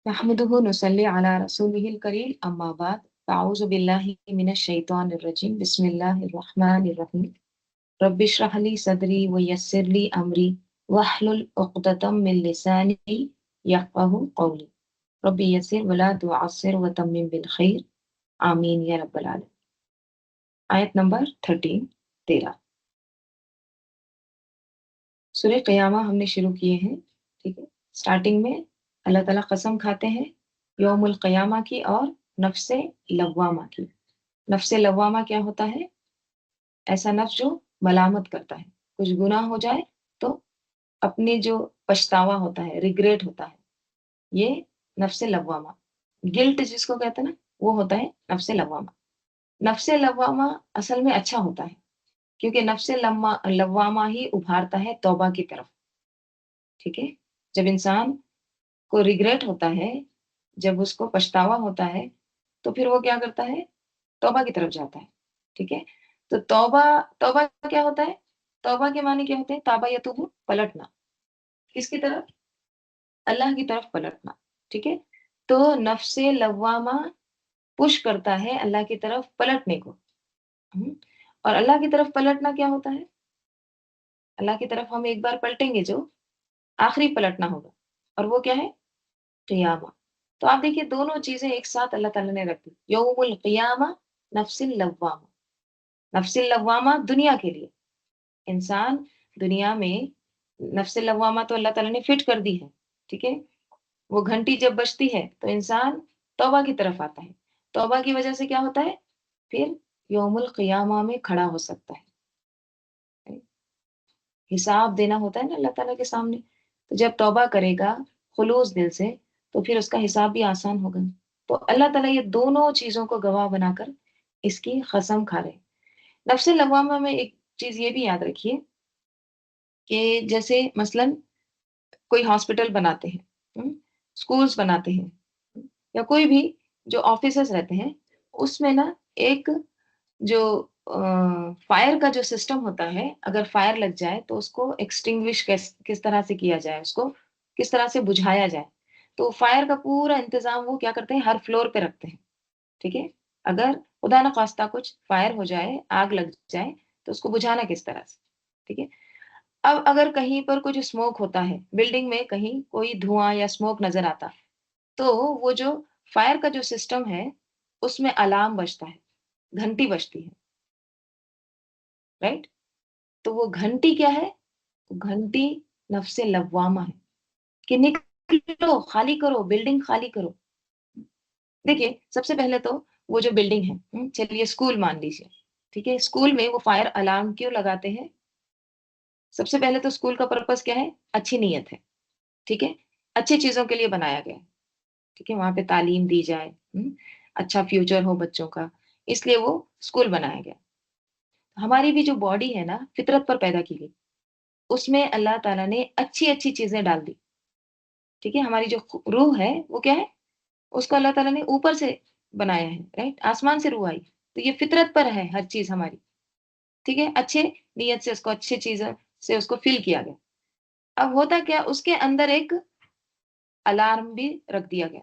نحمده نصلي على رسوله الكريم أما بعد فأعوذ بالله من الشيطان الرجيم بسم الله الرحمن الرحيم رب اشرح لي صدري ويسر لي أمري واحلل عقدة من لساني يفقهوا قولي ربي يسر ولا تعسر وتمم بالخير آمين يا رب العالمين. آیت نمبر 13 سورہ قیامہ ہم نے شروع کیے ہیں. ٹھیک ہے، سٹارٹنگ میں اللہ تعالیٰ قسم کھاتے ہیں یوم القیامہ کی اور نفس لوامہ کی. نفس لوامہ کیا ہوتا ہے؟ ایسا نفس جو ملامت کرتا ہے، کچھ گناہ ہو جائے تو اپنی جو پچھتاوا ہوتا ہے، ریگریٹ ہوتا ہے، یہ نفس لوامہ. گلٹ جس کو کہتے ہیں نا، وہ ہوتا ہے نفس لوامہ. نفس لوامہ اصل میں اچھا ہوتا ہے کیونکہ نفس لوامہ ہی ابھارتا ہے توبہ کی طرف. ٹھیک ہے، جب انسان کو ریگریٹ ہوتا ہے، جب اس کو پچھتاوا ہوتا ہے تو پھر وہ کیا کرتا ہے؟ توبہ کی طرف جاتا ہے. ٹھیک ہے، تو توبہ کیا ہوتا ہے؟ توبہ کے معنی کیا ہوتے ہیں؟ تابہ یتوب، پلٹنا. کس کی طرف؟ اللہ کی طرف پلٹنا. ٹھیک ہے، تو نفس لوامہ پش کرتا ہے اللہ کی طرف پلٹنے کو. اور اللہ کی طرف پلٹنا کیا ہوتا ہے؟ اللہ کی طرف ہم ایک بار پلٹیں گے، جو آخری پلٹنا ہوگا، اور وہ کیا ہے؟ قیامہ. تو آپ دیکھیے دونوں چیزیں ایک ساتھ اللہ تعالیٰ نے رکھ دی. یوم القیامہ، نفس اللوامہ. نفس اللوامہ دنیا کے لیے، انسان دنیا میں نفس اللوامہ تو اللہ تعالیٰ نے فٹ کر دی ہے. ٹھیک ہے، وہ گھنٹی جب بجتی ہے تو انسان توبہ کی طرف آتا ہے. توبہ کی وجہ سے کیا ہوتا ہے؟ پھر یوم القیامہ میں کھڑا ہو سکتا ہے. حساب دینا ہوتا ہے نا اللہ تعالیٰ کے سامنے، تو جب توبہ کرے گا خلوص دل سے تو پھر اس کا حساب بھی آسان ہوگا. تو اللہ تعالیٰ یہ دونوں چیزوں کو گواہ بنا کر اس کی قسم کھا رہے. نفس لوامہ میں ایک چیز یہ بھی یاد رکھیے کہ جیسے مثلاً کوئی ہاسپٹل بناتے ہیں، اسکولس بناتے ہیں، یا کوئی بھی جو آفیسز رہتے ہیں، اس میں نا ایک جو فائر کا جو سسٹم ہوتا ہے، اگر فائر لگ جائے تو اس کو ایکسٹنگوش کس طرح سے کیا جائے، اس کو کس طرح سے بجھایا جائے. تو فائر کا پورا انتظام وہ کیا کرتے ہیں؟ ہر فلور پہ رکھتے ہیں. ٹھیک ہے، اگر خدا نخواستہ کچھ فائر ہو جائے، آگ لگ جائے، تو اس کو بجھانا کس طرح سے. ٹھیک ہے، اب اگر کہیں پر کچھ اسموک ہوتا ہے، بلڈنگ میں کہیں کوئی دھواں یا اسموک نظر آتا، تو وہ جو فائر کا جو سسٹم ہے اس میں الارم بجتا ہے، گھنٹی بجتی ہے. رائٹ، تو وہ گھنٹی کیا ہے؟ گھنٹی نفس لوامہ ہے کہ نکلو، خالی کرو، بلڈنگ خالی کرو. دیکھیے سب سے پہلے تو وہ جو بلڈنگ ہے، چلیے اسکول مان لیجیے. ٹھیک ہے، اسکول میں وہ فائر الارم کیوں لگاتے ہیں؟ سب سے پہلے تو اسکول کا پرپس کیا ہے؟ اچھی نیت ہے. ٹھیک ہے، اچھی چیزوں کے لیے بنایا گیا ہے. ٹھیک ہے، وہاں پہ تعلیم دی جائے، اچھا فیوچر ہو بچوں کا، اس لیے وہ اسکول بنایا گیا. ہماری بھی جو باڈی ہے نا، فطرت پر پیدا کی گئی، اس میں اللہ تعالیٰ نے اچھی اچھی چیزیں ڈال دی. ٹھیک ہے، ہماری جو روح ہے وہ کیا ہے؟ اس کو اللہ تعالیٰ نے اوپر سے بنایا ہے. رائٹ، آسمان سے روح آئی، تو یہ فطرت پر ہے ہر چیز ہماری. ٹھیک ہے، اچھے نیت سے اس کو، اچھے چیزوں سے اس کو فل کیا گیا. اب ہوتا کیا، اس کے اندر ایک الارم بھی رکھ دیا گیا.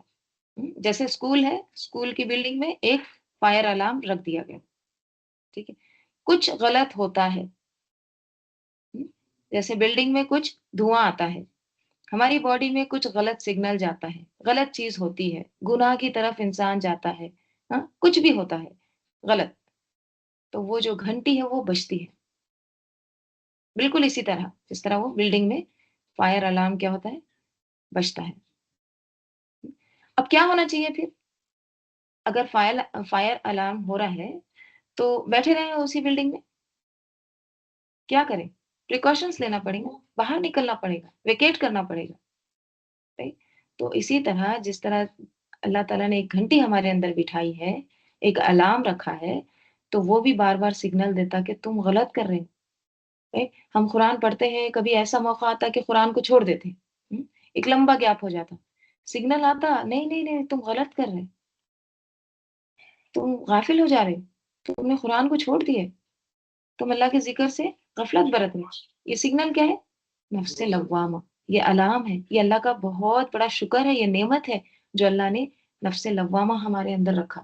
جیسے اسکول ہے، اسکول کی بلڈنگ میں ایک فائر الارم رکھ دیا گیا. ٹھیک ہے، کچھ غلط ہوتا ہے، جیسے بلڈنگ میں کچھ دھواں آتا ہے، ہماری باڈی میں کچھ غلط سگنل جاتا ہے، غلط چیز ہوتی ہے، گناہ کی طرف انسان جاتا ہے، کچھ بھی ہوتا ہے غلط، تو وہ جو گھنٹی ہے وہ بجتی ہے. بالکل اسی طرح جس طرح وہ بلڈنگ میں فائر الارم کیا ہوتا ہے؟ بجتا ہے. اب کیا ہونا چاہیے پھر؟ اگر فائر الارم ہو رہا ہے تو بیٹھے رہیں اسی بلڈنگ میں؟ کیا کریں؟ پریکاشنز لینا پڑے گا، باہر نکلنا پڑے گا، ویکیٹ کرنا پڑے گا. تو اسی طرح جس طرح اللہ تعالیٰ نے ایک گھنٹی ہمارے اندر بٹھائی ہے، ایک الارم رکھا ہے، تو وہ بھی بار بار سگنل دیتا کہ تم غلط کر رہے ہیں. ہم قرآن پڑھتے ہیں، کبھی ایسا موقع آتا کہ قرآن کو چھوڑ دیتے ہیں، ایک لمبا گیپ ہو جاتا، سگنل آتا نہیں نہیں نہیں تم غلط کر رہے، تم غافل ہو جا رہے، تم نے قرآن کو چھوڑ دیے، تم اللہ کے ذکر سے غفلت برت رہے. یہ سگنل کیا ہے؟ نفس لوامہ، یہ الارم ہے. یہ اللہ کا بہت بڑا شکر ہے، یہ نعمت ہے جو اللہ نے نفس لوامہ ہمارے اندر رکھا،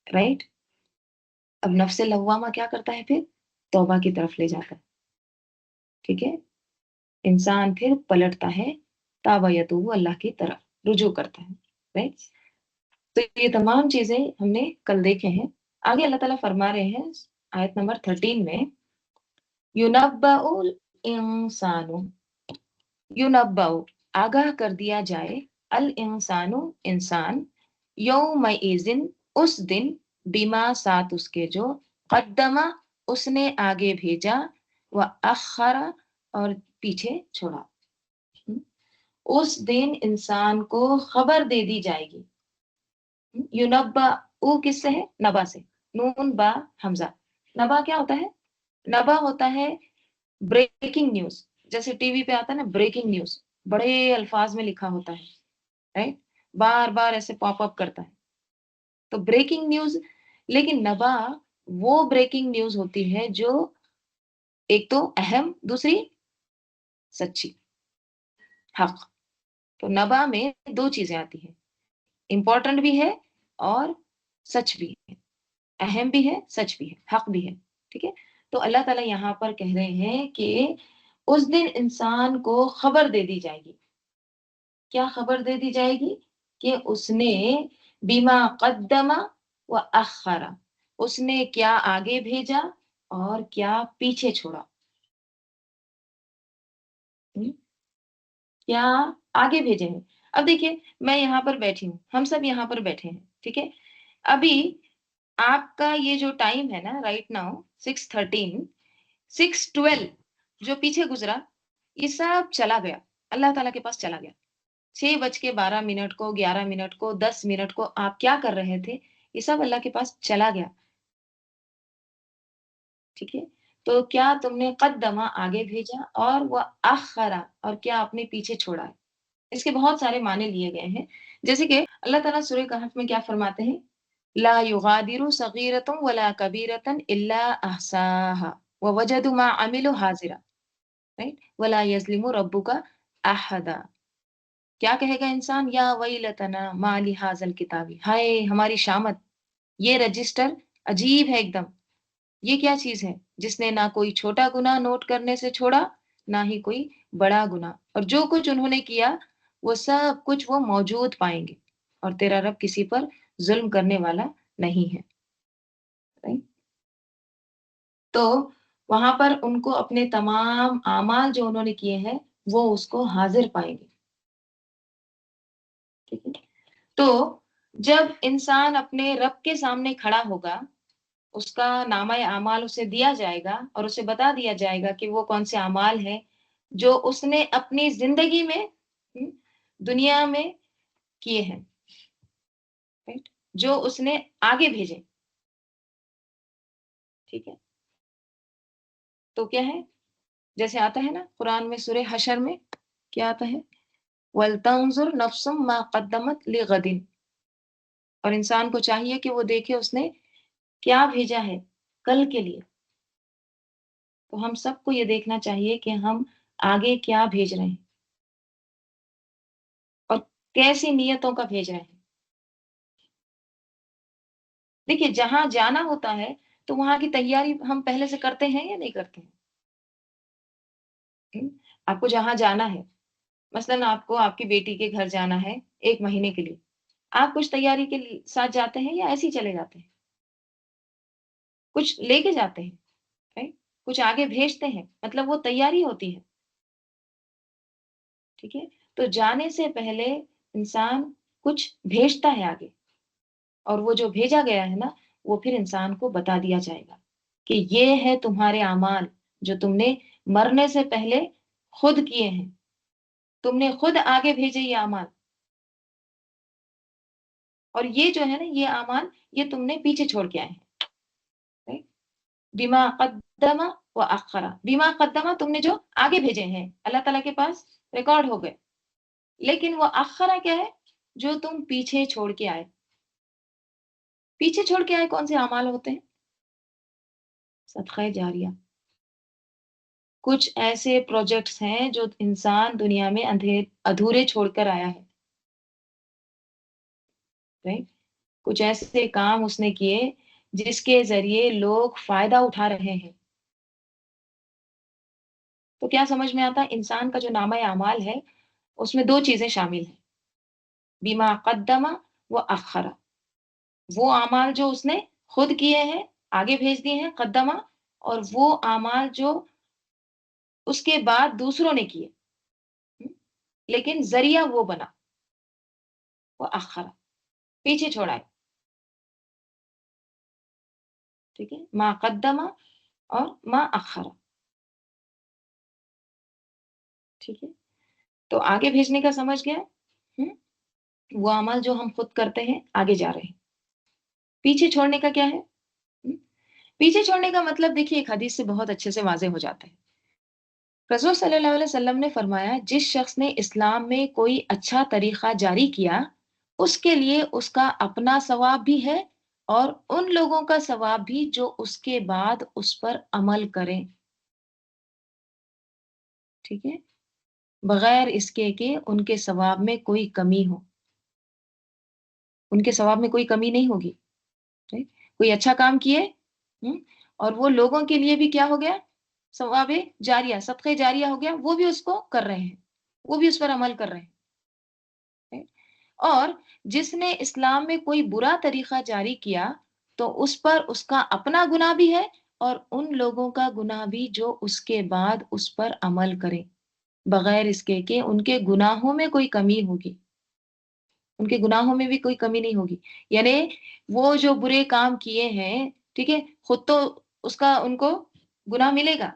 رائٹ؟ اب نفس لوامہ کیا کرتا ہے پھر؟ توبہ کی طرف لے جاتا ہے، ٹھیک ہے؟ انسان پھر پلٹتا ہے، تابا یتوب اللہ کی طرف رجوع کرتا ہے، رائٹ؟ تو یہ تمام چیزیں ہم نے کل دیکھے ہیں۔ آگے اللہ تعالیٰ فرما رہے ہیں آیت نمبر 13 میں، یونبأ الانسان، یونبأ آگاہ کر دیا جائے، الانسان انسان، یومئذ اس دن، بما ساتھ اس کے جو، قدمہ اس نے آگے بھیجا، وأخر اور پیچھے چھوڑا۔ اس دن انسان کو خبر دے دی جائے گی۔ یونبا او کس سے ہے؟ نبا سے، نون با حمزہ۔ نبا کیا ہوتا ہے؟ نبا ہوتا ہے بریکنگ نیوز، جیسے ٹی وی پہ آتا ہے نا بریکنگ نیوز، بڑے الفاظ میں لکھا ہوتا ہے، رائٹ؟ بار بار ایسے پاپ اپ کرتا ہے، تو بریکنگ نیوز۔ لیکن نبا وہ بریکنگ نیوز ہوتی ہے جو ایک تو اہم، دوسری سچی، حق۔ تو نبا میں دو چیزیں آتی ہیں، امپورٹنٹ بھی ہے اور سچ بھی ہے، اہم بھی ہے، سچ بھی ہے، حق بھی ہے، ٹھیک ہے؟ تو اللہ تعالیٰ یہاں پر کہہ رہے ہیں کہ اس دن انسان کو خبر دے دی جائے گی۔ کیا خبر دے دی جائے گی؟ کہ اس نے بیما قدم و اخرا، اس نے کیا آگے بھیجا اور کیا پیچھے چھوڑا۔ کیا آگے بھیجے ہیں؟ اب دیکھیے، میں یہاں پر بیٹھی ہوں، ہم سب یہاں پر بیٹھے ہیں، ٹھیک ہے؟ ابھی آپ کا یہ جو ٹائم ہے نا، رائٹ ناؤ 6:13، 6:12 جو پیچھے گزرا، یہ سب چلا گیا، اللہ تعالیٰ کے پاس چلا گیا۔ 6:12 کو، 11 کو، 10 کو آپ کیا کر رہے تھے، یہ سب اللہ کے پاس چلا گیا، ٹھیک ہے؟ تو کیا تم نے قدمہ آگے بھیجا، اور وہ اخرا اور کیا آپ نے پیچھے چھوڑا ہے؟ اس کے بہت سارے معنی لیے گئے ہیں، جیسے کہ اللہ تعالیٰ سورہ کہف میں کیا فرماتے ہیں، لا یغادر صغیرۃ ولا کبیرۃ الا احصاها ووجدوا ما عملوا حاضرا، رائٹ؟ ولا یظلم ربک احدا۔ کیا کہے گا انسان؟ یا ویلتنا ما لہذا الکتاب، ہائے ہماری شامت، یہ رجسٹر عجیب ہے ایک دم، یہ کیا چیز ہے جس نے نہ کوئی چھوٹا گناہ نوٹ کرنے سے چھوڑا، نہ ہی کوئی بڑا گناہ، اور جو کچھ انہوں نے کیا وہ سب کچھ وہ موجود پائیں گے، اور تیرا رب کسی پر ظلم کرنے والا نہیں ہے، right؟ تو وہاں پر ان کو اپنے تمام اعمال جو انہوں نے کیے ہیں وہ اس کو حاضر پائیں گے، ٹھیک ہے؟ تو جب انسان اپنے رب کے سامنے کھڑا ہوگا، اس کا نامہ اعمال اسے دیا جائے گا، اور اسے بتا دیا جائے گا کہ وہ کون سے اعمال ہیں جو اس نے اپنی زندگی میں، دنیا میں کیے ہیں، right؟ جو اس نے آگے بھیجے، ٹھیک ہے؟ تو کیا ہے؟ جیسے آتا ہے نا قرآن میں سورہ حشر میں، کیا آتا ہے؟ وَلْتَنظُرْ نَفْسٌ مَا قَدَّمَتْ لِغَدٍ، اور انسان کو چاہیے کہ وہ دیکھے اس نے کیا بھیجا ہے کل کے لیے۔ تو ہم سب کو یہ دیکھنا چاہیے کہ ہم آگے کیا بھیج رہے ہیں اور کیسی نیتوں کا بھیج رہے ہیں۔ دیکھیے، جہاں جانا ہوتا ہے تو وہاں کی تیاری ہم پہلے سے کرتے ہیں یا نہیں کرتے ہیں؟ آپ کو جہاں جانا ہے، مثلاً آپ کو آپ کی بیٹی کے گھر جانا ہے 1 مہینے کے لیے، آپ کچھ تیاری کے ساتھ جاتے ہیں یا ایسے ہی چلے جاتے ہیں؟ کچھ لے کے جاتے ہیں، right؟ کچھ آگے بھیجتے ہیں، مطلب وہ تیاری ہوتی ہے، ٹھیک ہے؟ تو جانے سے پہلے انسان کچھ بھیجتا ہے آگے، اور وہ جو بھیجا گیا ہے نا، وہ پھر انسان کو بتا دیا جائے گا کہ یہ ہے تمہارے اعمال جو تم نے مرنے سے پہلے خود کیے ہیں، تم نے خود آگے بھیجے یہ اعمال، اور یہ جو ہے نا یہ اعمال، یہ تم نے پیچھے چھوڑ کے آئے ہیں، بیما قدمہ و اخرا، بیما قدمہ تم نے جو آگے بھیجے ہیں اللہ تعالیٰ کے پاس ریکارڈ ہو گئے، لیکن وہ اخرا کیا ہے؟ جو تم پیچھے چھوڑ کے آئے۔ پیچھے چھوڑ کے آئے کون سے اعمال ہوتے ہیں؟ صدقہ جاریہ، کچھ ایسے پروجیکٹس ہیں جو انسان دنیا میں ادھورے چھوڑ کر آیا ہے، right? کچھ ایسے کام اس نے کیے جس کے ذریعے لوگ فائدہ اٹھا رہے ہیں. تو کیا سمجھ میں آتا ہے؟ انسان کا جو نامہ اعمال ہے اس میں دو چیزیں شامل ہیں، بیما قدمہ و اخرا. وہ اعمال جو اس نے خود کیے ہیں، آگے بھیج دیے ہیں، قدمہ، اور وہ اعمال جو اس کے بعد دوسروں نے کیے لیکن ذریعہ وہ بنا، وہ اخرا، پیچھے چھوڑا ہے. ٹھیک ہے، ما قدمہ اور ما اخرا. ٹھیک ہے، تو آگے بھیجنے کا سمجھ گیا. ہم؟ وہ عمل جو ہم خود کرتے ہیں آگے جا رہے ہیں. پیچھے چھوڑنے کا کیا ہے؟ پیچھے چھوڑنے کا مطلب دیکھیے ایک حدیث سے بہت اچھے سے واضح ہو جاتا ہے. رسول صلی اللہ علیہ وسلم نے فرمایا جس شخص نے اسلام میں کوئی اچھا طریقہ جاری کیا اس کے لیے اس کا اپنا ثواب بھی ہے اور ان لوگوں کا ثواب بھی جو اس کے بعد اس پر عمل کریں. ٹھیک ہے، بغیر اس کے کہ ان کے ثواب میں کوئی کمی ہو. ان کے ثواب میں کوئی کمی نہیں ہوگی. ٹھیک؟ کوئی اچھا کام کیے اور وہ لوگوں کے لیے بھی کیا ہو گیا؟ ثواب جاریہ، صدقہ جاریہ ہو گیا. وہ بھی اس کو کر رہے ہیں، وہ بھی اس پر عمل کر رہے ہیں. اور جس نے اسلام میں کوئی برا طریقہ جاری کیا تو اس پر اس کا اپنا گناہ بھی ہے اور ان لوگوں کا گناہ بھی جو اس کے بعد اس پر عمل کریں، بغیر اس کے کہ ان کے گناہوں میں کوئی کمی ہوگی. ان کے گناہوں میں بھی کوئی کمی نہیں ہوگی. یعنی وہ جو برے کام کیے ہیں، ٹھیک ہے، خود تو اس کا ان کو گناہ ملے گا،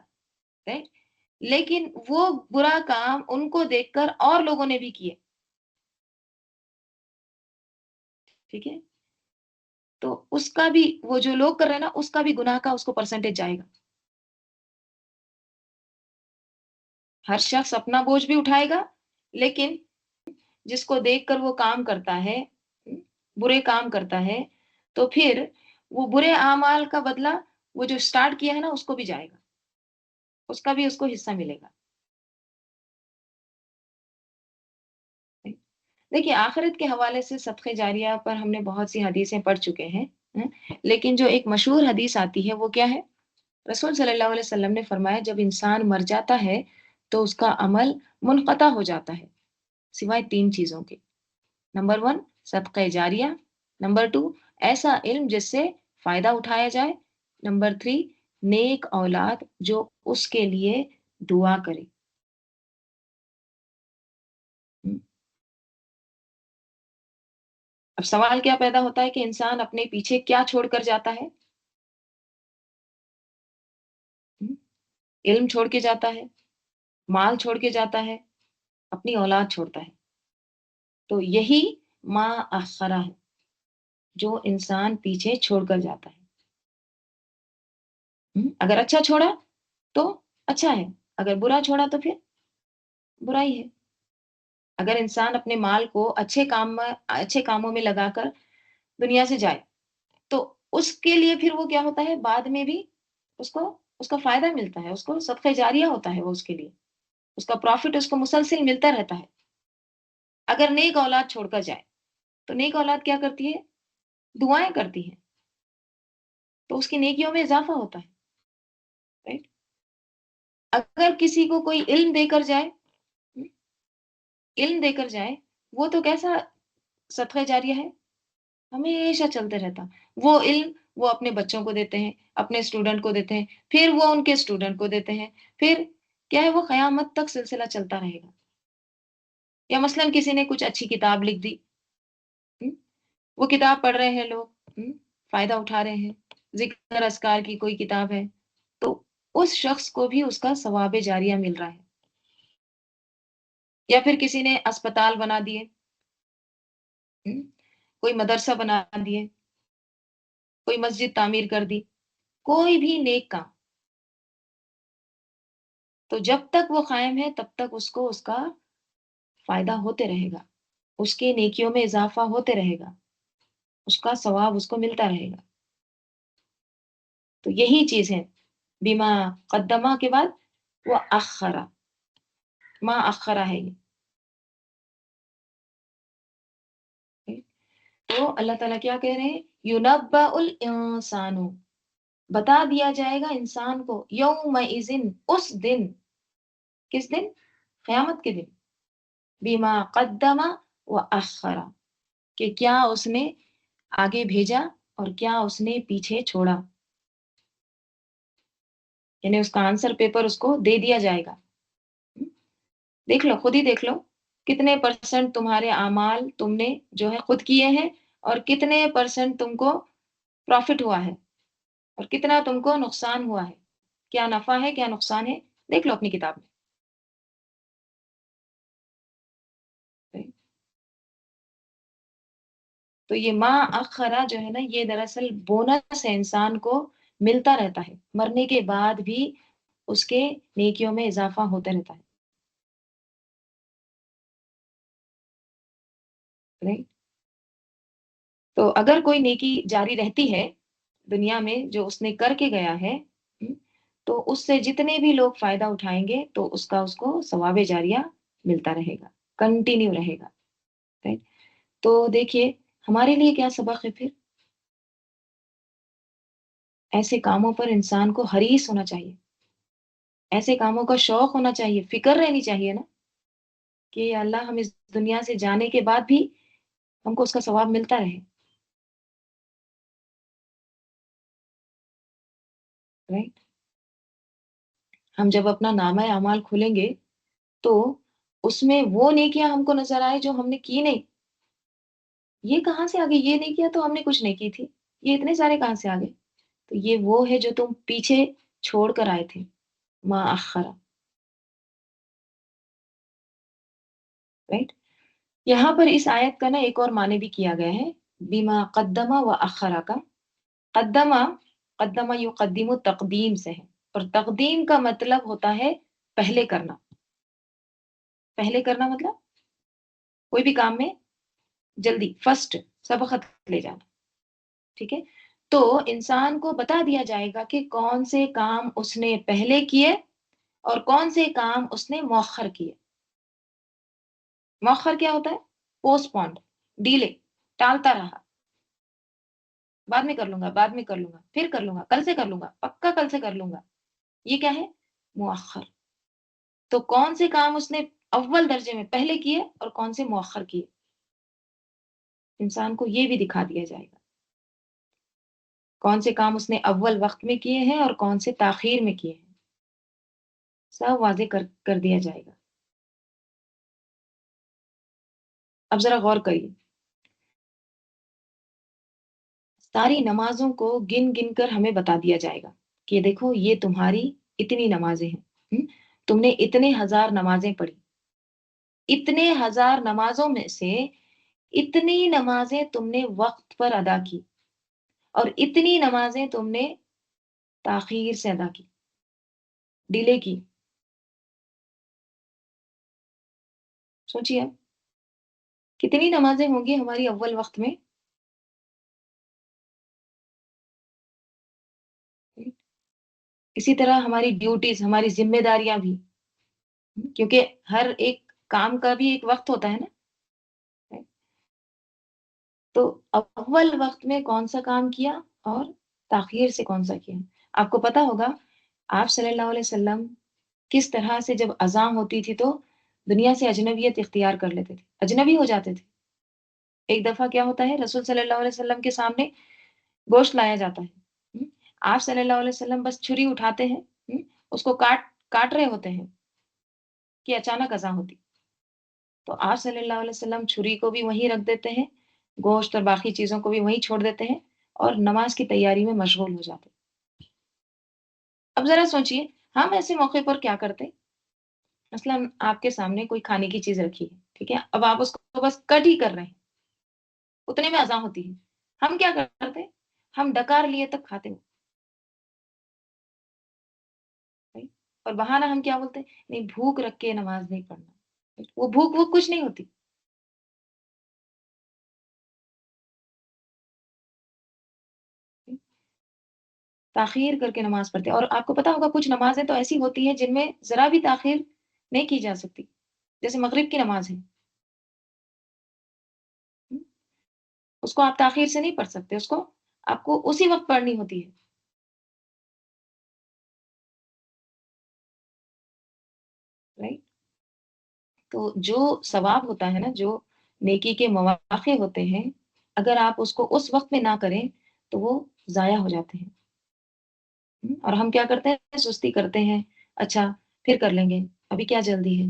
right؟ لیکن وہ برا کام ان کو دیکھ کر اور لوگوں نے بھی کیے. ٹھیک ہے، تو اس کا بھی، وہ جو لوگ کر رہے ہیں نا، اس کا بھی گناہ کا اس کو پرسنٹیج جائے گا. ہر شخص اپنا بوجھ بھی اٹھائے گا، لیکن جس کو دیکھ کر وہ کام کرتا ہے، برے کام کرتا ہے، تو پھر وہ برے اعمال کا بدلہ وہ جو سٹارٹ کیا ہے نا اس کو بھی جائے گا، اس کا بھی اس کو حصہ ملے گا. دیکھیے آخرت کے حوالے سے صدقہ جاریہ پر ہم نے بہت سی حدیثیں پڑھ چکے ہیں، لیکن جو ایک مشہور حدیث آتی ہے وہ کیا ہے؟ رسول صلی اللہ علیہ وسلم نے فرمایا جب انسان مر جاتا ہے تو اس کا عمل منقطع ہو جاتا ہے سوائے تین چیزوں کے. نمبر 1 صدقہ جاریہ، نمبر 2 ایسا علم جس سے فائدہ اٹھایا جائے، نمبر 3 نیک اولاد جو اس کے لیے دعا کرے. اب سوال کیا پیدا ہوتا ہے کہ انسان اپنے پیچھے کیا چھوڑ کر جاتا ہے؟ علم چھوڑ کے جاتا ہے، مال چھوڑ کے جاتا ہے، اپنی اولاد چھوڑتا ہے. تو یہی ما اخرا ہے جو انسان پیچھے چھوڑ کر جاتا ہے. اگر اچھا چھوڑا تو اچھا ہے، اگر برا چھوڑا تو پھر برائی ہے. اگر انسان اپنے مال کو اچھے کاموں میں لگا کر دنیا سے جائے تو اس کے لیے پھر وہ کیا ہوتا ہے؟ بعد میں بھی اس کو اس کا فائدہ ملتا ہے، اس کو صدقہ جاریہ ہوتا ہے، وہ اس کے لیے اس کا پروفٹ اس کو مسلسل ملتا رہتا ہے. اگر نیک اولاد چھوڑ کر جائے تو نیک اولاد کیا کرتی ہے؟ دعائیں کرتی ہیں، تو اس کی نیکیوں میں اضافہ ہوتا ہے. رائٹ؟ اگر کسی کو کوئی علم دے کر جائے، علم دے کر جائے، وہ تو کیسا صدقہ جاریہ ہے؟ ہمیشہ چلتے رہتا. وہ علم وہ اپنے بچوں کو دیتے ہیں، اپنے اسٹوڈنٹ کو دیتے ہیں، پھر وہ ان کے اسٹوڈنٹ کو دیتے ہیں، پھر کیا ہے؟ وہ قیامت تک سلسلہ چلتا رہے گا. یا مثلاً کسی نے کچھ اچھی کتاب لکھ دی، ہم، وہ کتاب پڑھ رہے ہیں لوگ، فائدہ اٹھا رہے ہیں، ذکر اذکار کی کوئی کتاب ہے، تو اس شخص کو بھی اس کا ثواب جاریہ مل رہا ہے. یا پھر کسی نے اسپتال بنا دیے، کوئی مدرسہ بنا دیے، کوئی مسجد تعمیر کر دی، کوئی بھی نیک کام، تو جب تک وہ قائم ہے تب تک اس کو اس کا فائدہ ہوتے رہے گا، اس کے نیکیوں میں اضافہ ہوتے رہے گا، اس کا ثواب اس کو ملتا رہے گا. تو یہی چیز ہے بیما قدمہ کے بعد وہ اخرا، ما اخرا ہے یہ. تو اللہ تعالیٰ کیا کہہ رہے ہیں؟ یُنَبَّأُ الْإِنسَانُ، بتا دیا جائے گا انسان کو، یومئذ، اس دن، کس دن؟ قیامت کے دن، بما قدم و اخرا، کہ کیا اس نے آگے بھیجا اور کیا اس نے پیچھے چھوڑا، یعنی اس کا آنسر پیپر اس کو دے دیا جائے گا۔ دیکھ لو، خود ہی دیکھ لو، کتنے پرسنٹ تمہارے اعمال تم نے جو ہے خود کیے ہیں، اور کتنے پرسنٹ تم کو پروفٹ ہوا ہے، اور کتنا تم کو نقصان ہوا ہے، کیا نفع ہے کیا نقصان ہے، دیکھ لو اپنی کتاب میں۔ تو یہ ما اخرا جو ہے نا، یہ دراصل بونس ہے، انسان کو ملتا رہتا ہے، مرنے کے بعد بھی اس کے نیکیوں میں اضافہ ہوتا رہتا ہے، right؟ تو اگر کوئی نیکی جاری رہتی ہے دنیا میں جو اس نے کر کے گیا ہے، تو اس سے جتنے بھی لوگ فائدہ اٹھائیں گے تو اس کو ثواب جاریہ ملتا رہے گا، کنٹینیو رہے گا، right؟ تو دیکھیے ہمارے لیے کیا سبق ہے پھر؟ ایسے کاموں پر انسان کو حریص ہونا چاہیے، ایسے کاموں کا شوق ہونا چاہیے، فکر رہنی چاہیے نا، کہ یا اللہ ہم اس دنیا سے جانے کے بعد بھی ہم کو اس کا ثواب ملتا رہے، رائٹ؟ ہم جب اپنا نامہ اعمال کھولیں گے تو اس میں وہ نیکیاں ہم کو نظر آئے جو ہم نے کی نہیں، یہ کہاں سے آ گئی؟ یہ نہیں کیا تو ہم نے کچھ نہیں کی تھی، یہ اتنے سارے کہاں سے آ گئے؟ تو یہ وہ ہے جو تم پیچھے چھوڑ کر آئے تھے، ما اخرا، رائٹ؟ یہاں پر اس آیت کا نا ایک اور معنی بھی کیا گیا ہے، بیما قدمہ و اخرا کا۔ قدمہ، قدمہ یقدم تقدیم سے ہے، اور تقدیم کا مطلب ہوتا ہے پہلے کرنا، پہلے کرنا مطلب کوئی بھی کام میں جلدی، فرسٹ، سبقت لے جانا، ٹھیک ہے؟ تو انسان کو بتا دیا جائے گا کہ کون سے کام اس نے پہلے کیے اور کون سے کام اس نے مؤخر کیے۔ مؤخر کیا ہوتا ہے؟ پوسٹ پونڈ، ڈیلے، ٹالتا رہا، بعد میں کر لوں گا، بعد میں کر لوں گا، پھر کر لوں گا، کل سے کر لوں گا، پکا کل سے کر لوں گا، یہ کیا ہے؟ مؤخر۔ تو کون سے کام اس نے اول درجے میں پہلے کیے اور کون سے مؤخر کیے، انسان کو یہ بھی دکھا دیا جائے گا، کون سے کام اس نے اول وقت میں کیے ہیں اور کون سے تاخیر میں کیے ہیں، سب واضح کر دیا جائے گا۔ اب ذرا غور کریے، ساری نمازوں کو گن گن کر ہمیں بتا دیا جائے گا کہ دیکھو یہ تمہاری اتنی نمازیں ہیں، تم نے اتنے ہزار نمازیں پڑھی، اتنے ہزار نمازوں میں سے اتنی نمازیں تم نے وقت پر ادا کی، اور اتنی نمازیں تم نے تاخیر سے ادا کی، ڈیلے کی۔ سوچیے اب کتنی نمازیں ہوں گی ہماری اول وقت میں، اسی طرح ہماری ڈیوٹیز، ہماری ذمہ داریاں بھی، کیونکہ ہر ایک کام کا بھی ایک وقت ہوتا ہے نا، تو اول وقت میں کون سا کام کیا اور تاخیر سے کون سا کیا۔ آپ کو پتا ہوگا آپ صلی اللہ علیہ وسلم کس طرح سے جب اذان ہوتی تھی تو دنیا سے اجنبیت اختیار کر لیتے تھے، اجنبی ہو جاتے تھے۔ ایک دفعہ کیا ہوتا ہے، رسول صلی اللہ علیہ وسلم کے سامنے گوشت لایا جاتا ہے، آپ صلی اللہ علیہ وسلم بس چھری اٹھاتے ہیں، اس کو کاٹ رہے ہوتے ہیں کہ اچانک اذان ہوتی، تو آپ صلی اللہ علیہ وسلم چھری کو بھی وہیں رکھ دیتے ہیں، گوشت اور باقی چیزوں کو بھی وہیں چھوڑ دیتے ہیں، اور نماز کی تیاری میں مشغول ہو جاتے ہیں۔ اب ذرا سوچئے ہم ایسے موقع پر کیا کرتے؟ مثلاً آپ کے سامنے کوئی کھانے کی چیز رکھی ہے، ٹھیک ہے، اب آپ اس کو بس کٹ ہی کر رہے ہیں، اتنے میں اذان ہوتی ہے، ہم کیا کرتے؟ ہم ڈکار لیے تک کھاتے ہیں، اور بہانہ ہم کیا بولتے ہیں؟ نہیں، بھوک رکھ کے نماز نہیں پڑھنا، وہ بھوک وہ کچھ نہیں ہوتی، تاخیر کر کے نماز پڑھتے ہیں۔ اور آپ کو پتا ہوگا کچھ نمازیں تو ایسی ہوتی ہیں جن میں ذرا بھی تاخیر نہیں کی جا سکتی، جیسے مغرب کی نماز ہے، اس کو آپ تاخیر سے نہیں پڑھ سکتے، اس کو آپ کو اسی وقت پڑھنی ہوتی ہے، رائٹ؟ تو جو ثواب ہوتا ہے نا، جو نیکی کے مواقع ہوتے ہیں، اگر آپ اس کو اس وقت میں نہ کریں تو وہ ضائع ہو جاتے ہیں۔ اور ہم کیا کرتے ہیں؟ سستی کرتے ہیں، اچھا پھر کر لیں گے، ابھی کیا جلدی ہے؟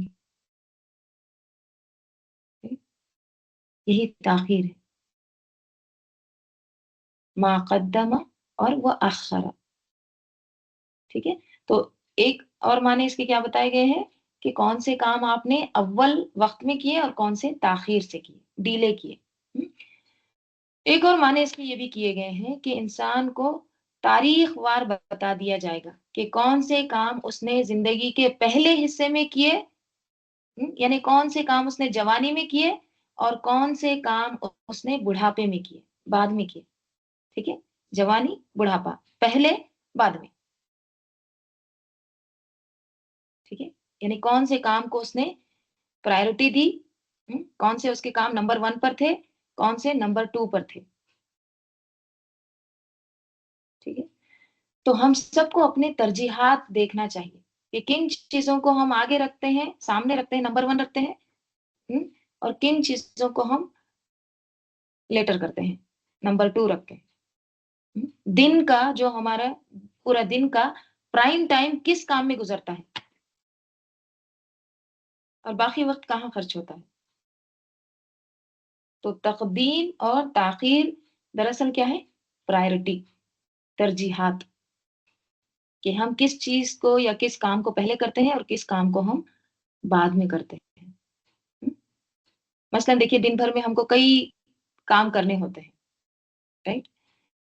یہی تاخیر ہے، ما قدم اور وہ اخر، ٹھیک ہے؟ تو ایک اور معنی اس کے کیا بتائے گئے ہیں کہ کون سے کام آپ نے اول وقت میں کیے اور کون سے تاخیر سے کیے، ڈیلے کیے۔ ایک اور معنی اس کے یہ بھی کیے گئے ہیں کہ انسان کو تاریخ وار بتا دیا جائے گا کہ کون سے کام اس نے زندگی کے پہلے حصے میں کیے، یعنی کون سے کام اس نے جوانی میں کیے اور کون سے کام اس نے بڑھاپے میں کیے، بعد میں کیے، ٹھیک ہے؟ جوانی، بڑھاپا، پہلے، بعد میں، ٹھیک ہے؟ یعنی کون سے کام کو اس نے پرائرٹی دی، کون سے اس کے کام نمبر 1 پر تھے، کون سے نمبر 2 پر تھے، ٹھیک ہے؟ تو ہم سب کو اپنے ترجیحات دیکھنا چاہیے کہ کن چیزوں کو ہم آگے رکھتے ہیں، سامنے رکھتے ہیں، نمبر 1 رکھتے ہیں، اور کن چیزوں کو ہم لیٹر کرتے ہیں، نمبر 2 رکھتے ہیں۔ دن کا جو ہمارا پورا دن کا پرائم ٹائم کس کام میں گزرتا ہے اور باقی وقت کہاں خرچ ہوتا ہے؟ تو تقدیم اور تاخیر دراصل کیا ہے؟ پرائرٹی، ترجیحات، کہ ہم کس چیز کو یا کس کام کو پہلے کرتے ہیں اور کس کام کو ہم بعد میں کرتے ہیں۔ مثلاً دیکھیے دن بھر میں ہم کو کئی کام کرنے ہوتے ہیں، رائٹ؟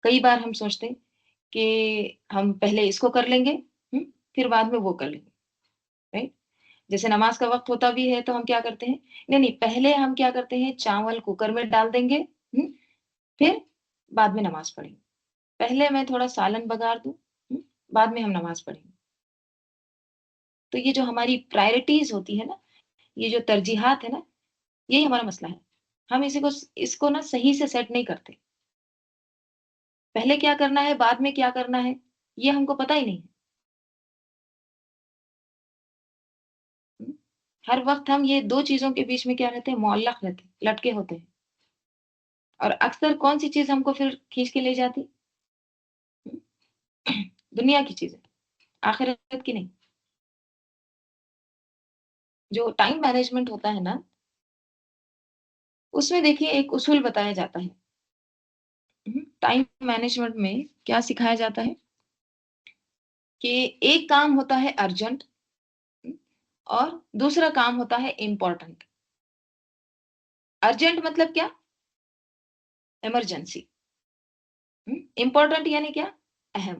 کئی بار ہم سوچتے ہیں کہ ہم پہلے اس کو کر لیں گے، پھر بعد میں وہ کر لیں گے، رائٹ؟ جیسے نماز کا وقت ہوتا بھی ہے تو ہم کیا کرتے ہیں؟ نہیں نہیں، پہلے ہم کیا کرتے ہیں؟ چاول کوکر میں ڈال دیں گے، پھر بعد میں نماز پڑھیں گے۔ پہلے میں تھوڑا سالن بگار دوں، بعد میں ہم نماز پڑھیں گے۔ تو یہ جو ہماری پرائرٹیز ہوتی ہے نا، یہ جو ترجیحات ہے نا، یہی ہمارا مسئلہ ہے۔ ہم اس کو نا صحیح سے سیٹ نہیں کرتے۔ پہلے کیا کرنا ہے، بعد میں کیا کرنا ہے، یہ ہم کو پتہ ہی نہیں ہے۔ ہر وقت ہم یہ دو چیزوں کے بیچ میں کیا رہتے ہیں؟ معلق رہتے ہیں، لٹکے ہوتے ہیں۔ اور اکثر کون سی چیز ہم کو پھر کھینچ کے لے جاتی؟ دنیا کی چیزیں، آخرت کی نہیں۔ جو ٹائم مینجمنٹ ہوتا ہے نا، اس میں دیکھیے ایک اصول بتایا جاتا ہے۔ ٹائم مینجمنٹ میں کیا سکھایا جاتا ہے کہ ایک کام ہوتا ہے ارجنٹ اور دوسرا کام ہوتا ہے امپورٹنٹ۔ ارجنٹ مطلب کیا؟ ایمرجنسی۔ امپورٹنٹ یعنی کیا؟ اہم۔